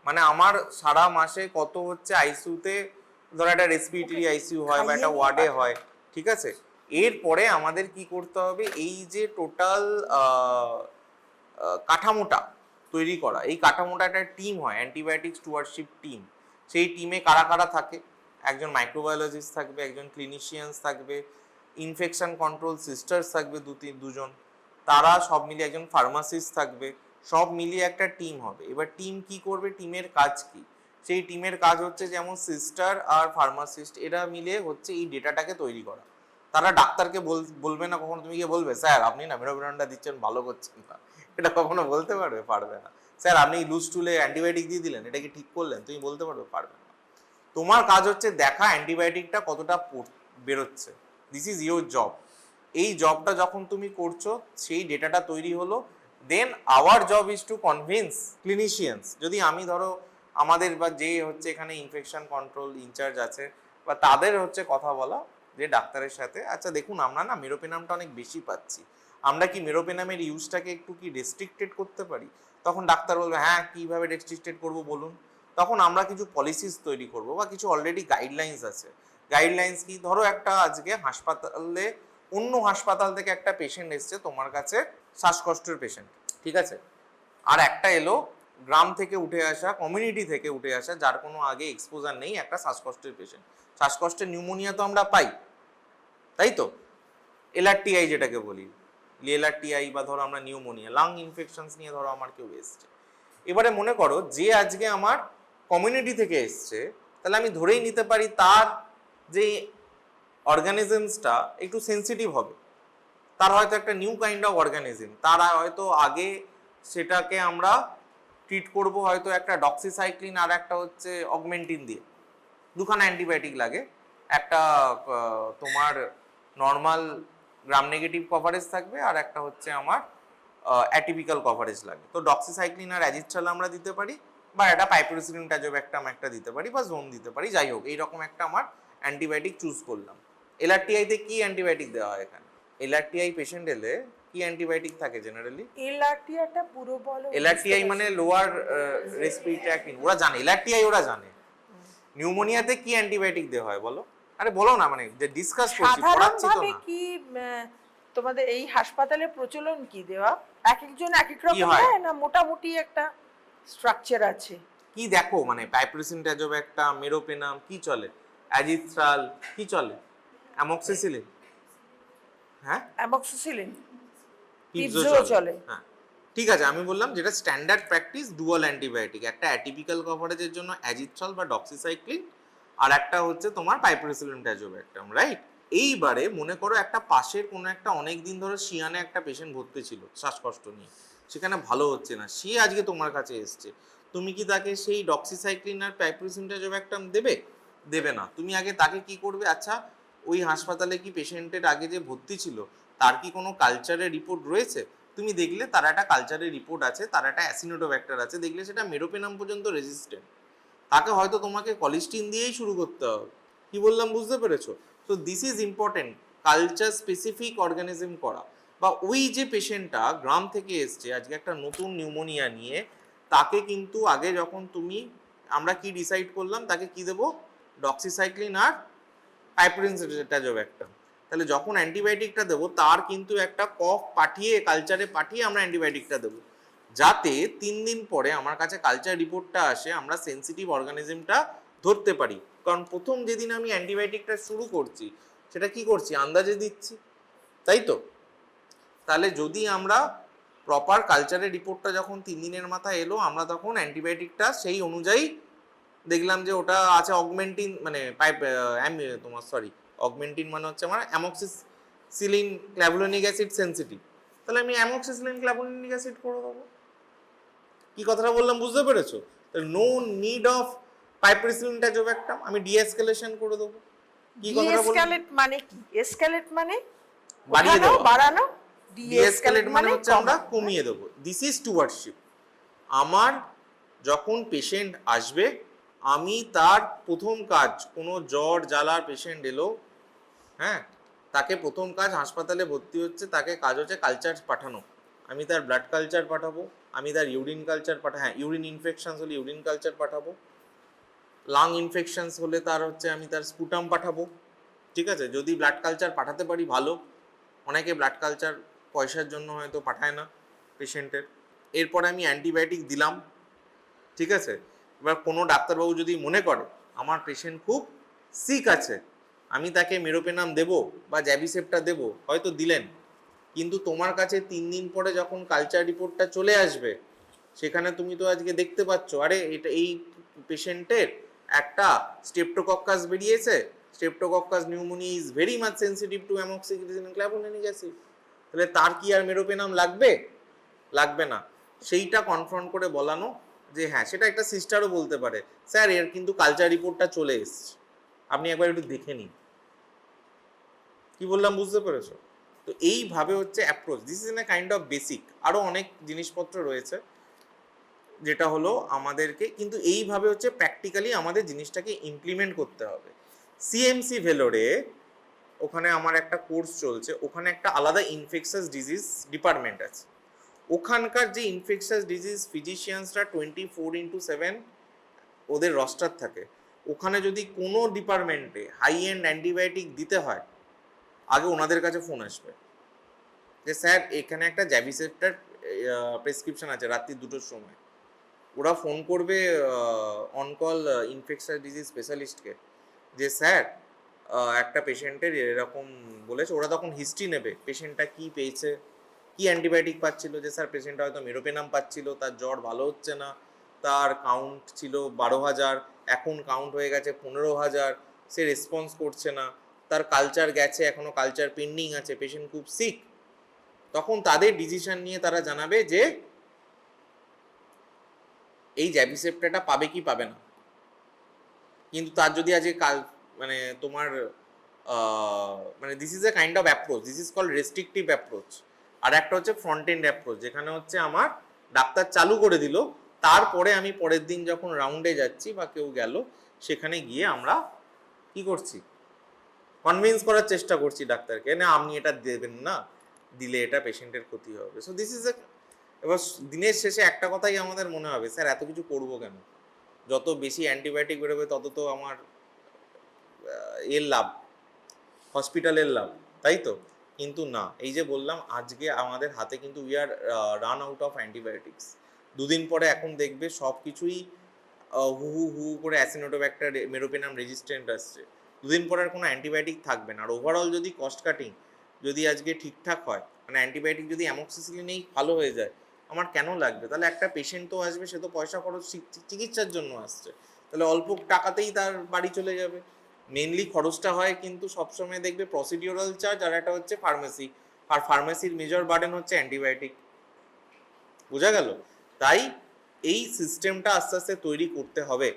S1: মানে আমার সারা মাসে কত হচ্ছে আইসিইউতে, ধরো একটা রেসপিরেটরি আইসিইউ হয় বা একটা ওয়ার্ডে হয়, ঠিক আছে? এরপরে আমাদের কি করতে হবে, এই যে টোটাল কাঠামোটা তৈরি করা, এই কাঠামোটা একটা টিম হয়, অ্যান্টিবায়োটিক স্টুয়ারশিপ টিম। সেই টিমে কারা কারা থাকে, একজন মাইক্রোবায়োলজিস্ট থাকবে, একজন ক্লিনিশিয়ানস থাকবে, ইনফেকশন কন্ট্রোল সিস্টার্স থাকবে দুজন, তারা সব মিলিয়ে একজন ফার্মাসিস্ট থাকবে, সব মিলিয়ে একটা টিম হবে। এবার টিম কি করবে, টিমের কাজ কি? সেই টিমের কাজ হচ্ছে যেমন সিস্টার আর ফার্মাসিস্ট এরা মিলে হচ্ছে এই ডেটাটাকে তৈরি করা। তারা ডাক্তারকে বলবে না কখনো, তুমি গিয়ে বলবে স্যার আপনি না মেরোপেনামটা দিচ্ছেন ভালো করছেন না, এটা কখনো বলতে পারবে না। স্যার আপনি লুজ টুলে অ্যান্টিবায়োটিক দিয়ে দিলেন, এটা কি ঠিক করলেন, তুমি বলতে পারবে না। তোমার কাজ হচ্ছে দেখা অ্যান্টিবায়োটিকটা কতটা বেরোচ্ছে, দিস ইজ ইউর জব। এই জবটা যখন তুমি করছো, সেই ডেটাটা তৈরি হলো, then our job is to convince clinicians. যদি আমি ধরো আমাদের বা যে হচ্ছে এখানে ইনফেকশন কন্ট্রোল ইনচার্জ আছে বা তাদের হচ্ছে কথা বলা যে ডাক্তারের সাথে, আচ্ছা দেখুন আমরা না মেরোপেনামটা অনেক বেশি পাচ্ছি, আমরা কি মেরোপেনামের ইউজটাকে একটু কি রেস্ট্রিক্টেড করতে পারি? তখন ডাক্তার বলবে হ্যাঁ কিভাবে রেস্ট্রিক্টেড করবো বলুন। তখন আমরা কিছু পলিসিস তৈরি করব বা কিছু অলরেডি গাইডলাইন্স আছে। গাইডলাইন্স কি, ধরো একটা আজকে হাসপাতালে অন্য হাসপাতাল থেকে একটা পেশেন্ট এসছে তোমার কাছে, শ্বাসকষ্টের পেশেন্ট, ঠিক আছে? আর একটা এলো গ্রাম থেকে উঠে আসা, কমিউনিটি থেকে উঠে আসা, যার কোনো আগে এক্সপোজার নেই, একটা শ্বাসকষ্টের পেশেন্ট। শ্বাসকষ্টের নিউমোনিয়া তো আমরা পাই, তাই তো? এলআরটিআই যেটাকে বলি, এলআরটিআই বা ধরো আমরা নিউমোনিয়া, লাং ইনফেকশনস নিয়ে ধরো আমার কেউ এসছে। এবারে মনে করো যে আজকে আমার কমিউনিটি থেকে এসছে, তাহলে আমি ধরেই নিতে পারি তার যে অর্গানিজমসটা একটু সেন্সিটিভ হবে, তার হয়তো একটা নিউ কাইন্ড অফ অর্গানিজম, তারা হয়তো আগে সেটাকে আমরা ট্রিট করব হয়তো একটা ডক্সিসাইক্লিন আর একটা হচ্ছে অগমেন্টিন দিয়ে, দুখানা অ্যান্টিবায়োটিক লাগে, একটা তোমার নর্মাল গ্রাম নেগেটিভ কভারেজ থাকবে আর একটা হচ্ছে আমার অ্যাটিপিক্যাল কভারেজ লাগে। তো ডক্সিসাইক্লিন আর অ্যাজিথ্রাল আমরা দিতে পারি, বা একটা পাইপিরোসিলিন ট্যাজোব্যাক্টাম একটা দিতে পারি, বা জোন দিতে পারি, যাই হোক এইরকম একটা আমার অ্যান্টিবায়োটিক চুজ করলাম। এলআরটিআইতে কি অ্যান্টিবায়োটিক দেওয়া হয় এখানে? এলআরটিআই পেশেন্ট এলে কি অ্যান্টিবায়োটিক থাকে জেনারেলি?
S2: এলআরটিআইটা পুরো বলো।
S1: এলআরটিআই মানে লোয়ার রেসপিরেটরি ট্র্যাক্ট, ওরা জানে এলআরটিআই, ওরা জানে। নিউমোনিয়াতে কি অ্যান্টিবায়োটিক দেওয়া হয় বলো? আরে বলো না, মানে যে ডিসকাস করছি, পড়াচ্ছি তো না।
S2: কি তোমাদের এই হাসপাতালে প্রচলন কি দেওয়া? এক একজন এক এক রকম
S1: হয়
S2: দেয় না, মোটামুটি একটা স্ট্রাকচার আছে?
S1: কি দেখো, মানে পাইপ্রোসিন ট্যাজোব্যাক্টাম, মেরোপেনাম কি চলে, অ্যাজিথ্রাল কি চলে, অ্যামক্সিসিলিন, হ্যাঁ
S2: অ্যামক্সিসিলিন,
S1: পিপজো চলে, হ্যাঁ ঠিক আছে। আমি বললাম যেটা স্ট্যান্ডার্ড প্র্যাকটিস, ডুয়াল অ্যান্টিবায়োটিক, একটা অ্যাটিপিক্যাল কভারেজের জন্য অ্যাজিথ্রাল বা ডক্সিসাইক্লিন, আর একটা হচ্ছে তোমার পাইপ্রোসিলিন ট্যাজোব্যাক্টাম, রাইট? এইবারে মনে করো একটা পাশের কোনো একটা অনেক দিন ধরে শিয়ানে একটা পেশেন্ট ভর্তি ছিল শ্বাসকষ্ট নিয়ে, সেখানে ভালো হচ্ছে না, সে আজকে তোমার কাছে এসছে, তুমি কি তাকে সেই ডক্সিসাইক্লিন আর পাইপ্রোসিলিন ট্যাজোব্যাক্টাম দেবে না। তুমি আগে তাকে কি করবে, আচ্ছা ওই হাসপাতালে কি পেশেন্টের আগে যে ভর্তি ছিল তার কি কোনো কালচারের রিপোর্ট রয়েছে? তুমি দেখলে তার একটা কালচারের রিপোর্ট আছে, তার একটা অ্যাসিনোটোব্যাক্টার আছে, দেখলে সেটা মেরোপেনাম পর্যন্ত রেজিস্ট্যান্ট, তাকে হয়তো তোমাকে কলিস্টিন দিয়েই শুরু করতে হবে। কি বললাম বুঝতে পেরেছো? তো this is important, culture specific organism করা। বা ওই যে পেশেন্টটা গ্রাম থেকে এসছে আজকে একটা নতুন নিউমোনিয়া নিয়ে, তাকে কিন্তু আগে যখন আমরা কি ডিসাইড করলাম তাকে কি দেবো, ডক্সিসাইক্লিন আর পাইপ্রোসিলিন ট্যাজোব্যাক্টাম। তাহলে যখন অ্যান্টিবায়োটিকটা দেবো তার কিন্তু একটা কফ পাঠিয়ে কালচারে পাঠিয়ে আমরা অ্যান্টিবায়োটিকটা দেবো, যাতে 3 দিন পরে আমার কাছে কালচার রিপোর্টটা আসে আমরা সেনসিটিভ অর্গানিজমটা ধরতে পারি। কারণ প্রথম যেদিন আমি অ্যান্টিবায়োটিকটা শুরু করছি সেটা কি করছি, আন্দাজে দিচ্ছি, তাই তো? তাহলে যদি আমরা প্রপার কালচারের রিপোর্টটা যখন 3 দিনের মাথায় এলো, আমরা তখন অ্যান্টিবায়োটিকটা সেই অনুযায়ী দেখলাম যে ওটা আছে অগমেন্টিন, মানে তোমার সরি অগমেন্টিন মানে হচ্ছে আমার অ্যামক্সিসিলিন ক্ল্যাভুলোনিক অ্যাসিড সেনসিটিভ, তাহলে আমি অ্যামক্সিসিলিন ক্ল্যাভুলোনিক অ্যাসিড করে দেবো। কি কথাটা বললাম বুঝতে পেরেছো? নো নিড অফ পাইপ্রিসিলিন ট্যাজোভ্যাক্টাম, আমি ডিএসকেলেশন করে দেবো। কি কথাটা বললাম?
S2: ডিএসকেলেট মানে কি? এসকেলেট মানে
S1: বাড়িয়ে
S2: ওঠানো,
S1: দেওয়া।
S2: বাড়ানো।
S1: ডিএসকেলেট মানে হচ্ছে আমরা
S2: কমানো।
S1: কমিয়ে দেবো। This is stewardship. আমার যখন পেশেন্ট আসবে আমি তার প্রথম কাজ, কোনো জ্বর জ্বালার পেশেন্ট এলো, হ্যাঁ, তাকে প্রথম কাজ হাসপাতালে ভর্তি হচ্ছে, তাকে কাজ হচ্ছে কালচার পাঠানো। আমি তার ব্লাড কালচার পাঠাবো, আমি তার ইউরিন কালচার হ্যাঁ ইউরিন ইনফেকশনস হলে ইউরিন কালচার পাঠাবো, লাং ইনফেকশনস হলে তার হচ্ছে আমি তার স্পুটাম পাঠাবো। ঠিক আছে, যদি ব্লাড কালচার পাঠাতে পারি ভালো, অনেকে ব্লাড কালচার পয়সার জন্য হয়তো পাঠায় না পেশেন্টের। এরপরে আমি অ্যান্টিবায়োটিক দিলাম, ঠিক আছে। এবার কোনো ডাক্তারবাবু যদি মনে করে আমার পেশেন্ট খুব সিক আছে, আমি তাকে মেরোপেনাম দেবো বা জ্যাবিসেপ্টা দেবো, হয়তো দিলেন, কিন্তু তোমার কাছে 3 দিন পরে যখন কালচার রিপোর্টটা চলে আসবে সেখানে তুমি তো আজকে দেখতে পাচ্ছ আরে এটা এই পেশেন্টের একটা স্ট্রেপ্টোকক্কাস বেরিয়েছে, streptococcus pneumoniae is very much sensitive to amoxicillin clavulanic acid, তাহলে তার কি আর মেরোপেনাম লাগবে? লাগবে না। সেইটা কনফ্রন্ট করে বলানো যে হ্যাঁ, সেটা একটা সিস্টারও বলতে পারে স্যার এর কিন্তু কালচার রিপোর্টটা চলে এসছে, আপনি একবার একটু দেখে নিন। কি বললাম বুঝতে পেরেছো? তো এইভাবে হচ্ছে approach, this is a kind of basic. আরও অনেক জিনিসপত্র রয়েছে যেটা হলো আমাদেরকে কিন্তু এইভাবে হচ্ছে প্র্যাকটিক্যালি আমাদের জিনিসটাকে ইমপ্লিমেন্ট করতে হবে। সিএমসি ভেলোরে ওখানে আমার একটা কোর্স চলছে, ওখানে একটা আলাদা ইনফেকশাস ডিজিজ ডিপার্টমেন্ট আছে। ওখানকার যে ইনফেকশাস ডিজিজ ফিজিশিয়ানসরা 24/7 ওদের রস্টার থাকে। ওখানে যদি কোনো ডিপার্টমেন্টে হাই এন্ড অ্যান্টিবায়োটিক দিতে হয় আগে ওনাদের কাছে ফোন আসবে যে স্যার এখানে একটা জ্যাবিসেপ্টার প্রেসক্রিপশন আছে রাত্রি 2টোর সময়। ওরা ফোন করবে অনকল ইনফেকশাস ডিজিজ স্পেশালিস্টকে যে স্যার একটা পেশেন্টের এরকম বলেছে, ওরা তখন হিস্ট্রি নেবে পেশেন্টটা কি পেয়েছে, কি অ্যান্টিবায়োটিক পাচ্ছিল, যে স্যার পেশেন্টটা হয়তো মেরোপেনাম পাচ্ছিল, তার জ্বর ভালো হচ্ছে না, তার কাউন্ট ছিল 12,000, এখন কাউন্ট হয়ে গেছে 15,000, সে রেসপন্স করছে না, তার কালচার গেছে এখনো কালচার পেন্ডিং আছে, পেশেন্ট খুব সিক। তখন তাদের ডিসিশন নিয়ে তারা জানাবে যে এই জ্যাবিসেপ্টাটা পাবে কি পাবে না। কিন্তু তার যদি আজকে কাল মানে তোমার মানে this is a kind of approach, this is called restrictive approach. আর একটা হচ্ছে ফ্রন্ট এন্ড অ্যাপ্রোচ, যেখানে হচ্ছে আমার ডাক্তার চালু করে দিল, তারপরে আমি পরের দিন যখন রাউন্ডে যাচ্ছি বা কেউ গেল সেখানে গিয়ে আমরা কি করছি, কনভিন্স করার চেষ্টা করছি ডাক্তারকে, না আপনি এটা দেবেন না, দিলে এটা পেশেন্টের ক্ষতি হবে। সো দিস ইজ এ, এবার দিনের শেষে একটা কথাই আমাদের মনে হবে স্যার এত কিছু করবো কেন, যত বেশি অ্যান্টিবায়োটিক বেরোবে তত তো আমার এর লাভ, হসপিটালের লাভ, তাই তো? কিন্তু না, এই যে বললাম আজকে আমাদের হাতে কিন্তু we are run out of antibiotics. 2 দিন পরে এখন দেখবে সব কিছুই হু হু হু করে অ্যাসিনোটোব্যাক্টার মেরোপেনাম রেজিস্ট্যান্ট আসছে, 2 দিন পরে আর কোনো অ্যান্টিবায়োটিক থাকবে না। আর ওভারঅল যদি কস্ট কাটিং যদি আজকে ঠিকঠাক হয়, মানে অ্যান্টিবায়োটিক যদি অ্যামক্সিসিলিনেই ভালো হয়ে যায়, আমার কেন লাগবে? তাহলে একটা পেশেন্ট তো আসবে, সে তো পয়সা খরচ চিকিৎসার জন্য আসছে, তাহলে অল্প টাকাতেই তার বাড়ি চলে যাবে। মেনলি খরচটা হয় কিন্তু সবসময় দেখবে প্রসিডিওরাল চার্জ, আর একটা হচ্ছে ফার্মেসি, আর ফার্মেসির মেজর বার্ডেন হচ্ছে অ্যান্টিবায়োটিক। বোঝা গেল? তাই এই সিস্টেমটা আস্তে আস্তে তৈরি করতে হবে।